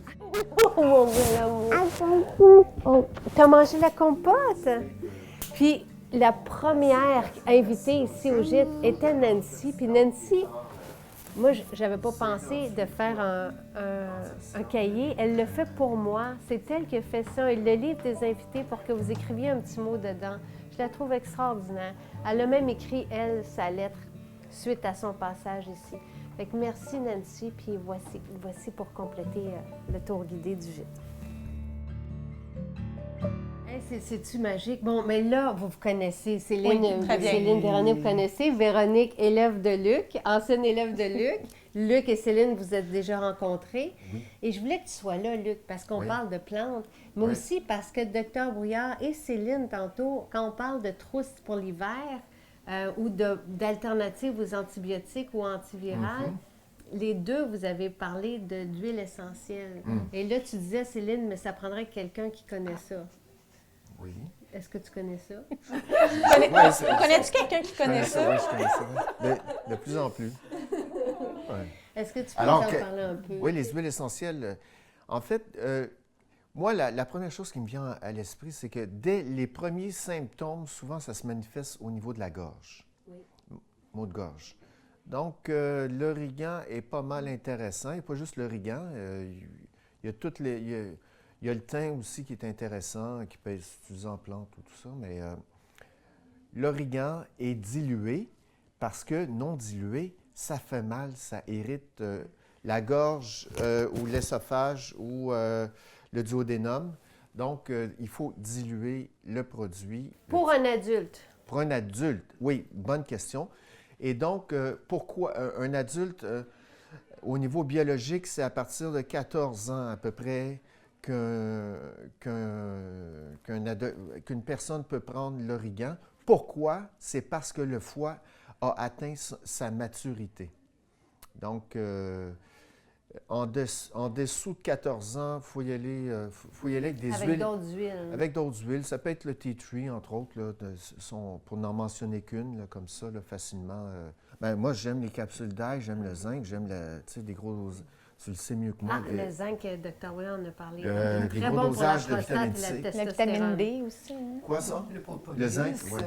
[SPEAKER 1] Oh, mon bel amour! Oh, t'as mangé la compote? Puis la première invitée ici au gîte était Nancy. Puis Nancy... Moi, je n'avais pas pensé de faire un cahier. Elle le fait pour moi. C'est elle qui a fait ça. Elle le livre des invités pour que vous écriviez un petit mot dedans. Je la trouve extraordinaire. Elle a même écrit, elle, sa lettre suite à son passage ici. Fait que merci, Nancy. Puis voici pour compléter le tour guidé du gîte. Hey, c'est-tu magique? Bon, mais là, vous connaissez Céline, Céline, Véronique, vous connaissez. Véronique, élève de Luc, ancienne élève de Luc. Luc et Céline, vous êtes déjà rencontrés. Oui. Et je voulais que tu sois là, Luc, parce qu'on parle de plantes, mais aussi parce que Dr Brouillard et Céline, tantôt, quand on parle de trousses pour l'hiver ou d'alternatives aux antibiotiques ou antivirales, les deux, vous avez parlé d'huile essentielle. Et là, tu disais, Céline, mais ça prendrait quelqu'un qui connaît ça.
[SPEAKER 11] Oui.
[SPEAKER 1] Est-ce que tu connais ça?
[SPEAKER 5] Connais-tu quelqu'un qui connaît ça?
[SPEAKER 11] Oui, je connais ça. De plus en plus. Ouais.
[SPEAKER 1] Est-ce que tu peux en parler un peu?
[SPEAKER 11] Oui, les huiles essentielles. En fait, moi, la première chose qui me vient à l'esprit, c'est que dès les premiers symptômes, souvent, ça se manifeste au niveau de la gorge. Oui. Maux de gorge. Donc, l'origan est pas mal intéressant. Il n'y a pas juste l'origan. Il y a toutes les... Il y a le thym aussi qui est intéressant, qui peut être utilisé en plante ou tout ça, mais l'origan est dilué parce que non dilué, ça fait mal, ça irrite la gorge ou l'esophage ou le duodénum. Donc, il faut diluer le produit.
[SPEAKER 1] Pour un adulte?
[SPEAKER 11] Pour un adulte, oui, bonne question. Et donc, pourquoi un adulte, au niveau biologique, c'est à partir de 14 ans à peu près, qu'une personne peut prendre l'origan. Pourquoi? C'est parce que le foie a atteint sa maturité. Donc, en dessous de 14 ans, il faut y aller avec des huiles.
[SPEAKER 1] Avec d'autres huiles.
[SPEAKER 11] Avec d'autres huiles. Ça peut être le tea tree, entre autres, là, pour n'en mentionner qu'une, comme ça, là, facilement. Moi, j'aime les capsules d'ail, j'aime le zinc, j'aime des gros... Tu le sais mieux que moi.
[SPEAKER 1] Le zinc, Dr. Will en a parlé.
[SPEAKER 11] Des
[SPEAKER 1] très
[SPEAKER 11] gros
[SPEAKER 1] bon
[SPEAKER 11] dosages
[SPEAKER 1] pour la
[SPEAKER 11] de vitamine
[SPEAKER 1] prostate et
[SPEAKER 11] C.
[SPEAKER 1] la testostérone.
[SPEAKER 5] La vitamine D aussi. Hein?
[SPEAKER 11] Quoi ça? Le zinc, oui.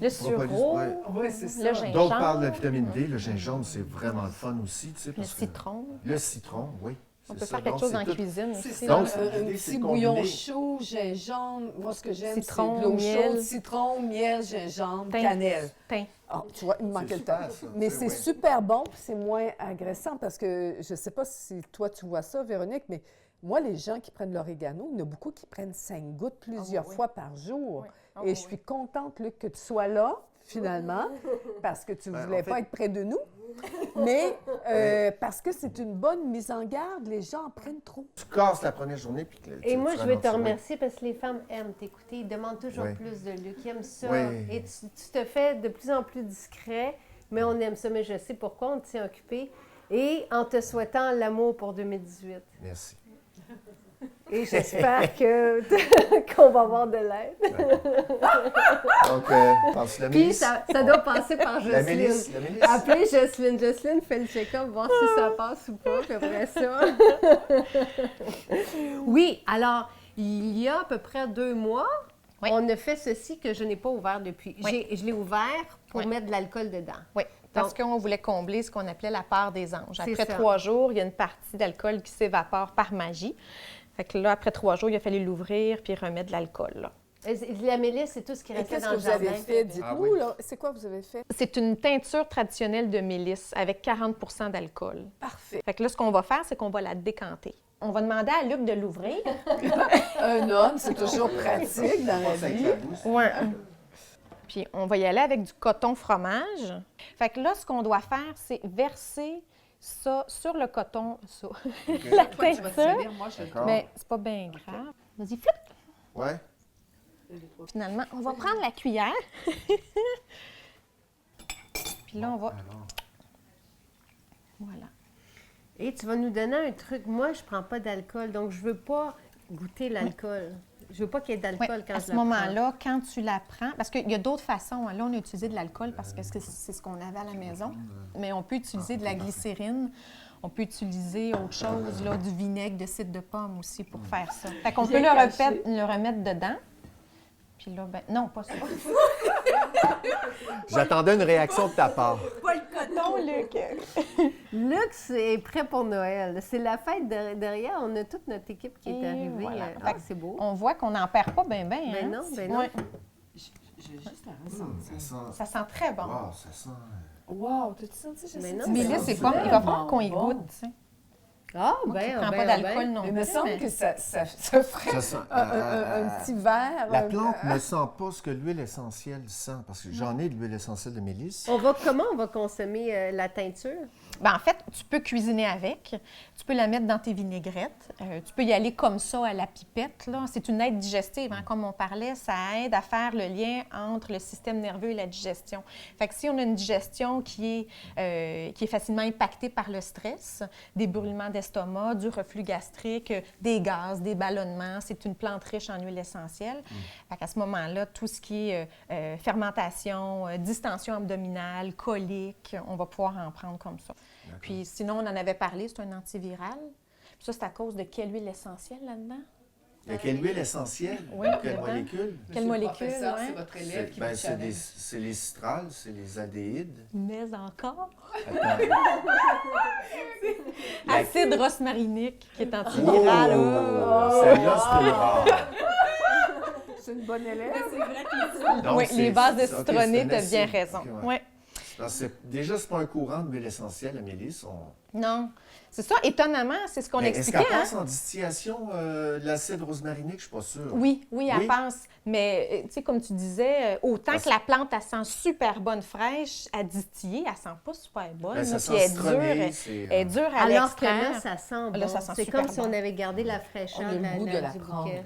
[SPEAKER 5] Le sureau, le gingembre.
[SPEAKER 11] D'autres parlent de la vitamine D. Le gingembre, c'est vraiment le fun aussi. Tu sais,
[SPEAKER 5] le citron.
[SPEAKER 11] Le citron, oui.
[SPEAKER 5] On peut faire quelque chose en cuisine aussi.
[SPEAKER 7] Donc, un petit bouillon chaud, gingembre. Moi, ce que j'aime, c'est de l'eau chaude, citron, miel, gingembre, cannelle.
[SPEAKER 5] Thym.
[SPEAKER 7] Oh, tu vois, il me manquait le temps. Mais c'est super bon, puis c'est moins agressant parce que je ne sais pas si toi, tu vois ça, Véronique, mais moi, les gens qui prennent l'orégano, il y en a beaucoup qui prennent 5 gouttes plusieurs fois par jour. Et je suis contente, Luc, que tu sois là, finalement, parce que tu ne voulais pas être près de nous. Mais parce que c'est une bonne mise en garde, les gens en prennent trop.
[SPEAKER 11] Tu casses la première journée. Puis
[SPEAKER 1] et moi, je veux te remercier parce que les femmes aiment t'écouter. Ils demandent toujours plus de Luc. Ils aiment ça. Et tu te fais de plus en plus discret, mais on aime ça. Mais je sais pourquoi, on te tient occupé. Et en te souhaitant l'amour pour 2018.
[SPEAKER 11] Merci.
[SPEAKER 1] Et j'espère qu'on va avoir de l'aide.
[SPEAKER 11] Donc, passe la
[SPEAKER 1] Puis
[SPEAKER 11] Mélisse.
[SPEAKER 1] ça doit passer par Jocelyne.
[SPEAKER 11] La Mélisse.
[SPEAKER 1] Appelez Jocelyne. Jocelyne fait le check-up, voir si ça passe ou pas, puis après ça. Oui, alors, il y a à peu près 2 mois, on a fait ceci que je n'ai pas ouvert depuis. Je l'ai ouvert pour mettre de l'alcool dedans.
[SPEAKER 5] Oui. Parce qu'on voulait combler ce qu'on appelait la part des anges. Après 3 jours, il y a une partie d'alcool qui s'évapore par magie. Fait que là, après 3 jours, il a fallu l'ouvrir puis remettre de l'alcool.
[SPEAKER 1] La mélisse, c'est tout ce qui restait dans le jardin.
[SPEAKER 7] Qu'est-ce que vous avez fait? Dites-nous, là. C'est quoi vous avez fait?
[SPEAKER 5] C'est une teinture traditionnelle de mélisse avec 40 d'alcool.
[SPEAKER 7] Parfait.
[SPEAKER 5] Fait que là, ce qu'on va faire, c'est qu'on va la décanter. On va demander à Luc de l'ouvrir.
[SPEAKER 7] Un homme, c'est toujours pratique dans la vie.
[SPEAKER 5] Oui. Puis on va y aller avec du coton fromage. Fait que là, ce qu'on doit faire, c'est verser ça sur le coton, ça. La teinture. Mais c'est pas bien grave. Vas-y, flip.
[SPEAKER 11] Ouais.
[SPEAKER 5] Finalement, on va prendre la cuillère. Puis là, on va... Voilà.
[SPEAKER 1] Et tu vas nous donner un truc. Moi, je prends pas d'alcool, donc je veux pas goûter l'alcool. Je veux pas qu'il y ait d'alcool quand
[SPEAKER 5] à
[SPEAKER 1] je
[SPEAKER 5] ce
[SPEAKER 1] la prends.
[SPEAKER 5] moment-là, quand tu la prends, parce qu'il y a d'autres façons. Là, on a utilisé de l'alcool parce que c'est ce qu'on avait à la maison, mais on peut utiliser de la glycérine. On peut utiliser autre chose, là, du vinaigre de cidre de pomme aussi pour faire ça. Fait qu'on peut le remettre dedans. Puis là, ben non, pas ça.
[SPEAKER 11] J'attendais une réaction de ta part.
[SPEAKER 5] Pas le coton, Luc.
[SPEAKER 1] Luc est prêt pour Noël. C'est la fête derrière. On a toute notre équipe qui est arrivée.
[SPEAKER 5] Voilà.
[SPEAKER 1] C'est beau.
[SPEAKER 5] On voit qu'on n'en perd pas bien, bien.
[SPEAKER 1] Ben non, ben non.
[SPEAKER 5] Ouais.
[SPEAKER 7] Je vais juste la ressentir.
[SPEAKER 5] Ça sent très bon.
[SPEAKER 11] Wow, ça sent...
[SPEAKER 7] Wow, t'as-tu senti?
[SPEAKER 1] Mais non,
[SPEAKER 5] Mais là, c'est pas... Il va falloir qu'on y goûte, tu sais.
[SPEAKER 1] Ah,
[SPEAKER 5] Moi qui
[SPEAKER 1] ben,
[SPEAKER 5] prends
[SPEAKER 1] ben,
[SPEAKER 5] pas d'alcool
[SPEAKER 1] ben.
[SPEAKER 5] non
[SPEAKER 7] Il
[SPEAKER 5] plus.
[SPEAKER 7] me semble
[SPEAKER 5] mais-
[SPEAKER 7] que ça ferait
[SPEAKER 11] Ça sent-
[SPEAKER 7] un petit verre.
[SPEAKER 11] La plante ne sent pas ce que l'huile essentielle sent, parce que j'en ai de l'huile essentielle de mélisse.
[SPEAKER 1] Comment on va consommer la teinture?
[SPEAKER 5] Ben, en fait, tu peux cuisiner avec. Tu peux la mettre dans tes vinaigrettes. Tu peux y aller comme ça à la pipette, là. C'est une aide digestive, hein. Comme on parlait, ça aide à faire le lien entre le système nerveux et la digestion. Fait que si on a une digestion qui est facilement impactée par le stress, des brûlements d'estomac, du reflux gastrique, des gaz, des ballonnements, c'est une plante riche en huile essentielle. Fait qu'à ce moment-là, tout ce qui est fermentation, distension abdominale, colique, on va pouvoir en prendre comme ça. Puis sinon, on en avait parlé, c'est un antiviral. Puis ça, c'est à cause de quelle huile essentielle là-dedans?
[SPEAKER 11] Quelle huile essentielle?
[SPEAKER 5] Oui,
[SPEAKER 11] Quelle
[SPEAKER 5] dedans.
[SPEAKER 11] molécule?
[SPEAKER 5] Quelle molécule,
[SPEAKER 7] Professeur,
[SPEAKER 5] ouais.
[SPEAKER 7] c'est votre élève qui vous
[SPEAKER 11] C'est
[SPEAKER 7] challenge.
[SPEAKER 11] c'est les citrales, c'est les aldéhydes.
[SPEAKER 5] Mais encore?
[SPEAKER 11] Attends.
[SPEAKER 5] Acide rosmarinique, qui est antiviral.
[SPEAKER 11] Oh! Celle-là, c'est une rare.
[SPEAKER 7] C'est une bonne élève.
[SPEAKER 11] Donc,
[SPEAKER 5] Oui,
[SPEAKER 11] c'est-
[SPEAKER 5] les bases de
[SPEAKER 11] ok,
[SPEAKER 5] citronné,
[SPEAKER 11] c'est
[SPEAKER 5] tu as
[SPEAKER 11] un
[SPEAKER 5] bien
[SPEAKER 11] acide.
[SPEAKER 5] raison.
[SPEAKER 11] Ok, ouais.
[SPEAKER 5] Ouais.
[SPEAKER 11] Déjà, c'est pas un courant d'huile essentielle, la mélisse.
[SPEAKER 5] Non, c'est ça. Étonnamment, c'est ce qu'on
[SPEAKER 11] Mais est-ce
[SPEAKER 5] expliquait.
[SPEAKER 11] qu'elle
[SPEAKER 5] Hein?
[SPEAKER 11] passe en distillation de l'acide rosmarinique? Je suis pas sûre.
[SPEAKER 5] Oui, elle
[SPEAKER 11] Oui?
[SPEAKER 5] passe. Mais, tu sais, comme tu disais, autant
[SPEAKER 11] Parce-
[SPEAKER 5] que la plante, elle sent super bonne fraîche, à distiller, elle sent pas super bonne.
[SPEAKER 11] Ben, ça
[SPEAKER 5] là,
[SPEAKER 11] sent
[SPEAKER 5] puis elle est dure,
[SPEAKER 11] citronné, c'est,
[SPEAKER 5] elle est dure à
[SPEAKER 1] Alors que là,
[SPEAKER 5] l'extraire.
[SPEAKER 1] ça sent bon.
[SPEAKER 5] Là, ça sent
[SPEAKER 1] C'est
[SPEAKER 5] super
[SPEAKER 1] comme si
[SPEAKER 5] bon.
[SPEAKER 1] on avait gardé la fraîcheur
[SPEAKER 7] On a le goût de la
[SPEAKER 1] du
[SPEAKER 7] prendre.
[SPEAKER 1] bouquet.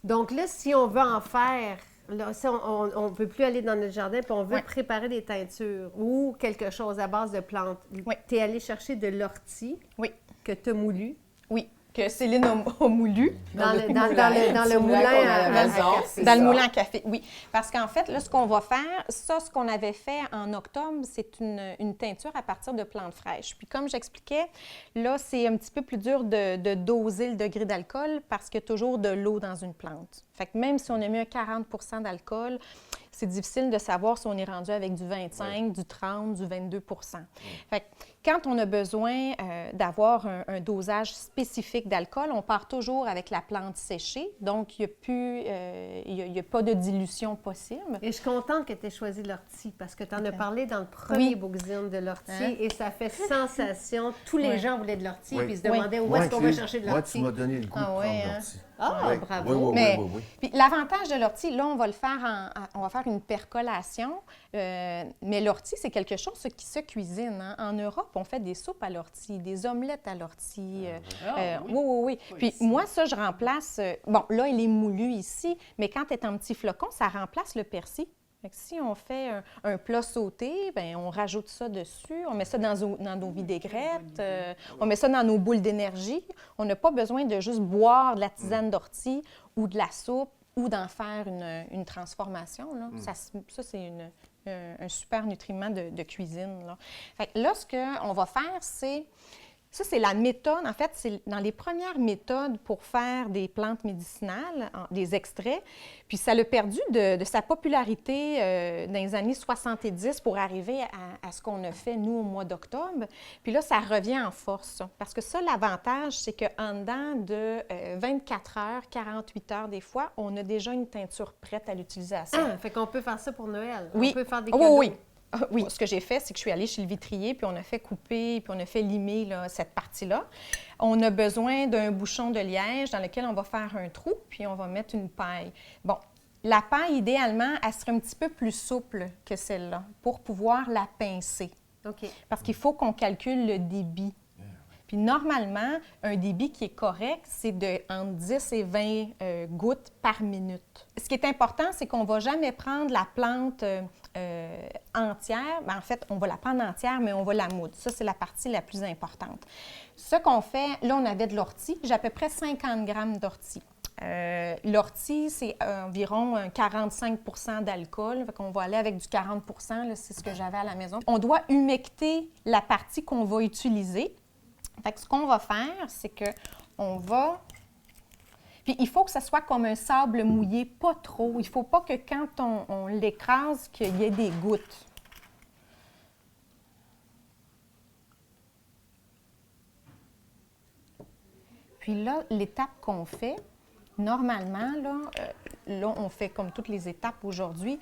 [SPEAKER 1] Donc là, si on veut en faire, là, si on ne peut plus aller dans notre jardin, puis on veut
[SPEAKER 5] Ouais.
[SPEAKER 1] préparer des teintures ou quelque chose à base de plantes,
[SPEAKER 5] Oui.
[SPEAKER 1] tu es allé chercher de l'ortie
[SPEAKER 5] Oui.
[SPEAKER 1] que tu as moulu
[SPEAKER 5] Oui, que Céline a moulu.
[SPEAKER 1] dans le
[SPEAKER 7] petit
[SPEAKER 1] moulin
[SPEAKER 7] moulin qu'on a à la maison, c'est
[SPEAKER 5] Dans le
[SPEAKER 7] ça.
[SPEAKER 5] moulin à café, oui. Parce qu'en fait, là, ce qu'on va faire, ça, ce qu'on avait fait en octobre, c'est une teinture à partir de plantes fraîches. Puis comme j'expliquais, là, c'est un petit peu plus dur de doser le degré d'alcool parce qu'il y a toujours de l'eau dans une plante. Fait que même si on a mis un 40 d'alcool, c'est difficile de savoir si on est rendu avec du 25, du 30, du 22 Fait que quand on a besoin d'avoir un dosage spécifique d'alcool, on part toujours avec la plante séchée. Donc, il n'y a pas de dilution possible.
[SPEAKER 1] Et je suis contente que tu aies choisi l'ortie parce que tu en as parlé dans le premier
[SPEAKER 5] Oui.
[SPEAKER 1] bookzine de l'ortie
[SPEAKER 5] Hein?
[SPEAKER 1] et ça fait sensation. Tous les
[SPEAKER 5] Oui.
[SPEAKER 1] gens voulaient de l'ortie
[SPEAKER 11] Oui.
[SPEAKER 1] puis ils se demandaient où
[SPEAKER 11] Moi,
[SPEAKER 1] est-ce qu'on va chercher de
[SPEAKER 11] Moi, tu
[SPEAKER 1] l'ortie.
[SPEAKER 11] m'as donné le goût
[SPEAKER 5] Ah
[SPEAKER 11] de prendre
[SPEAKER 5] ouais, hein?
[SPEAKER 11] l'ortie.
[SPEAKER 1] Ah,
[SPEAKER 11] Oui.
[SPEAKER 1] bravo.
[SPEAKER 11] Oui, oui,
[SPEAKER 5] Mais-
[SPEAKER 11] oui, oui, oui.
[SPEAKER 5] Puis l'avantage de l'ortie, là, on va le faire on va faire une percolation, mais l'ortie, c'est quelque chose qui se cuisine. Hein. En Europe, on fait des soupes à l'ortie, des omelettes à l'ortie. Oui. Puis moi, ça, je remplace... bon, là, il est moulu ici, mais quand elle est en petit flocon, ça remplace le persil. Fait que si on fait un plat sauté, bien, on rajoute ça dessus, on met ça dans nos vinaigrettes, on met ça dans nos boules d'énergie. On n'a pas besoin de juste boire de la tisane d'ortie ou de la soupe ou d'en faire une transformation. Là. Ça, c'est un super nutriment de cuisine. Là. Fait que là, ce qu'on va faire, c'est... Ça, c'est la méthode. En fait, c'est dans les premières méthodes pour faire des plantes médicinales, des extraits. Puis ça l'a perdu de sa popularité dans les années 70 pour arriver à ce qu'on a fait, nous, au mois d'octobre. Puis là, ça revient en force. Parce que ça, l'avantage, c'est qu'en dedans de 24 heures, 48 heures des fois, on a déjà une teinture prête à l'utilisation.
[SPEAKER 1] Ah, fait qu'on peut faire ça pour Noël.
[SPEAKER 5] Oui.
[SPEAKER 1] On peut faire des
[SPEAKER 5] Oui,
[SPEAKER 1] cadeaux.
[SPEAKER 5] oui. Oui, ce que j'ai fait, c'est que je suis allée chez le vitrier, puis on a fait couper, puis on a fait limer là, cette partie-là. On a besoin d'un bouchon de liège dans lequel on va faire un trou, puis on va mettre une paille. Bon, la paille, idéalement, elle serait un petit peu plus souple que celle-là pour pouvoir la pincer.
[SPEAKER 1] OK.
[SPEAKER 5] Parce qu'il faut qu'on calcule le débit.
[SPEAKER 12] Puis normalement, un débit qui est correct, c'est de entre 10 et 20 gouttes par minute. Ce qui est important, c'est qu'on ne va jamais prendre la plante entière. En fait, on va la prendre entière, mais on va la moudre. Ça, c'est la partie la plus importante. Ce qu'on fait, là, on avait de l'ortie. J'ai à peu près 50 grammes d'ortie. L'ortie, c'est environ 45 d'alcool. Fait qu'on va aller avec du 40 là, c'est ce que j'avais à la maison. On doit humecter la partie qu'on va utiliser. Fait que ce qu'on va faire, c'est qu'on va... Puis il faut que ça soit comme un sable mouillé, pas trop. Il ne faut pas que quand on l'écrase, qu'il y ait des gouttes. Puis là, l'étape qu'on fait, normalement, là, on fait comme toutes les étapes aujourd'hui,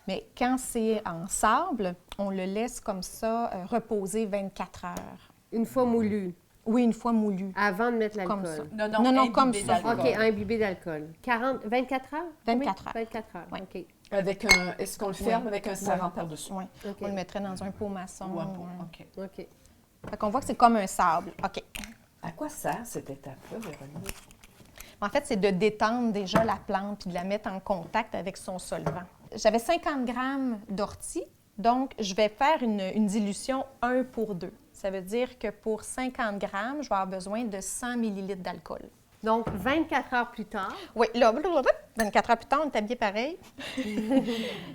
[SPEAKER 12] mais quand c'est en sable, on le laisse comme ça reposer 24 heures.
[SPEAKER 1] Une fois moulu?
[SPEAKER 12] Oui, une fois moulu.
[SPEAKER 1] Avant de mettre l'alcool?
[SPEAKER 12] Comme ça.
[SPEAKER 10] Non,
[SPEAKER 12] comme ça.
[SPEAKER 1] OK, imbibé d'alcool. 24 heures?
[SPEAKER 12] 24 heures.
[SPEAKER 1] 24 heures,
[SPEAKER 12] Oui.
[SPEAKER 1] OK.
[SPEAKER 7] Avec est-ce qu'on le ferme avec un sarrant par-dessus?
[SPEAKER 12] Oui.
[SPEAKER 1] OK.
[SPEAKER 12] On le mettrait dans un pot maçon.
[SPEAKER 7] Ou un pot, OK.
[SPEAKER 1] OK.
[SPEAKER 12] Fait qu'on voit que c'est comme un sable. OK.
[SPEAKER 7] À quoi sert cette étape-là, Véronique?
[SPEAKER 12] En fait, c'est de détendre déjà la plante puis de la mettre en contact avec son solvant. J'avais 50 grammes d'ortie, donc je vais faire une dilution 1 pour 2. Ça veut dire que pour 50 grammes, je vais avoir besoin de 100 millilitres d'alcool.
[SPEAKER 1] Donc, 24 heures plus tard.
[SPEAKER 12] Oui, là, 24 heures plus tard, on est habillé pareil.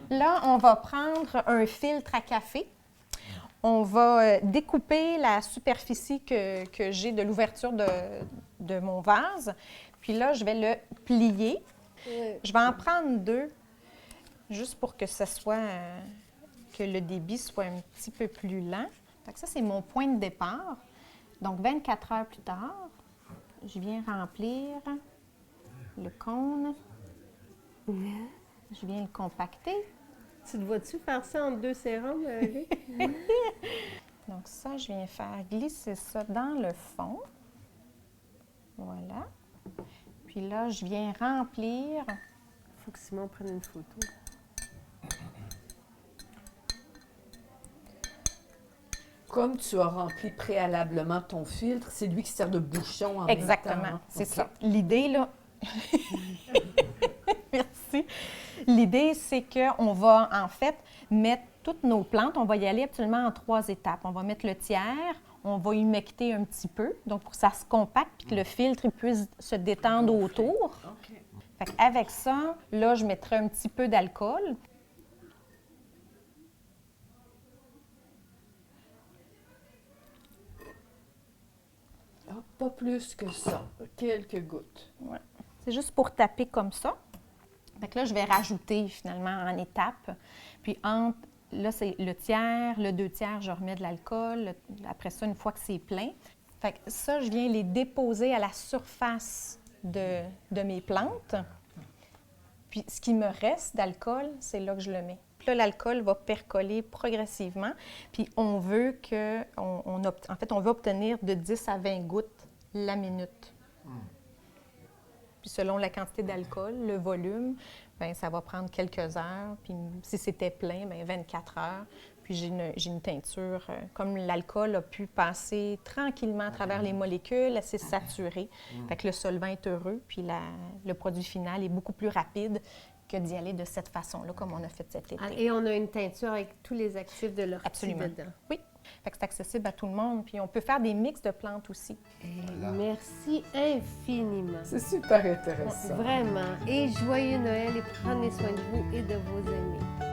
[SPEAKER 12] Là, on va prendre un filtre à café. On va découper la superficie que j'ai de l'ouverture de mon vase. Puis là, je vais le plier. Je vais en prendre 2, juste pour que ça soit, que le débit soit un petit peu plus lent. Fait que ça, c'est mon point de départ. Donc, 24 heures plus tard, je viens remplir le cône. Je viens le compacter.
[SPEAKER 1] Tu te vois-tu faire ça en 2 sérums, Luc?
[SPEAKER 12] Donc ça, je viens faire glisser ça dans le fond. Voilà. Puis là, je viens remplir.
[SPEAKER 1] Il faut que Simon prenne une photo.
[SPEAKER 7] Comme tu as rempli préalablement ton filtre, c'est lui qui sert de bouchon en même temps.
[SPEAKER 12] Exactement, c'est
[SPEAKER 7] OK.
[SPEAKER 12] ça. L'idée, là... Merci. L'idée, c'est qu'on va, en fait, mettre toutes nos plantes, on va y aller absolument en 3 étapes. On va mettre le tiers, on va humecter un petit peu, donc pour que ça se compacte puis que le filtre puisse se détendre autour. Fait qu'avec ça, là, je mettrai un petit peu d'alcool.
[SPEAKER 7] Ah, pas plus que ça. Quelques gouttes.
[SPEAKER 12] Ouais. C'est juste pour taper comme ça. Fait que là, je vais rajouter finalement en étapes. Puis là, c'est le tiers, le 2 tiers, je remets de l'alcool. Après ça, une fois que c'est plein. Fait que ça, je viens les déposer à la surface de mes plantes. Puis ce qui me reste d'alcool, c'est là que je le mets. Puis là, l'alcool va percoler progressivement. Puis on veut on veut obtenir de 10 à 20 gouttes la minute. Puis selon la quantité d'alcool, le volume, bien, ça va prendre quelques heures. Puis si c'était plein, bien, 24 heures. Puis j'ai une teinture, comme l'alcool a pu passer tranquillement à travers les molécules, assez saturé. Fait que le solvant est heureux, puis le produit final est beaucoup plus rapide que d'y aller de cette façon-là, comme on a fait cet été.
[SPEAKER 1] Et on a une teinture avec tous les actifs de l'ortie dedans.
[SPEAKER 12] Oui. Fait que c'est accessible à tout le monde. Puis on peut faire des mix de plantes aussi.
[SPEAKER 1] Merci infiniment.
[SPEAKER 7] C'est super intéressant.
[SPEAKER 1] Vraiment. Et joyeux Noël et prenez soin de vous et de vos amis.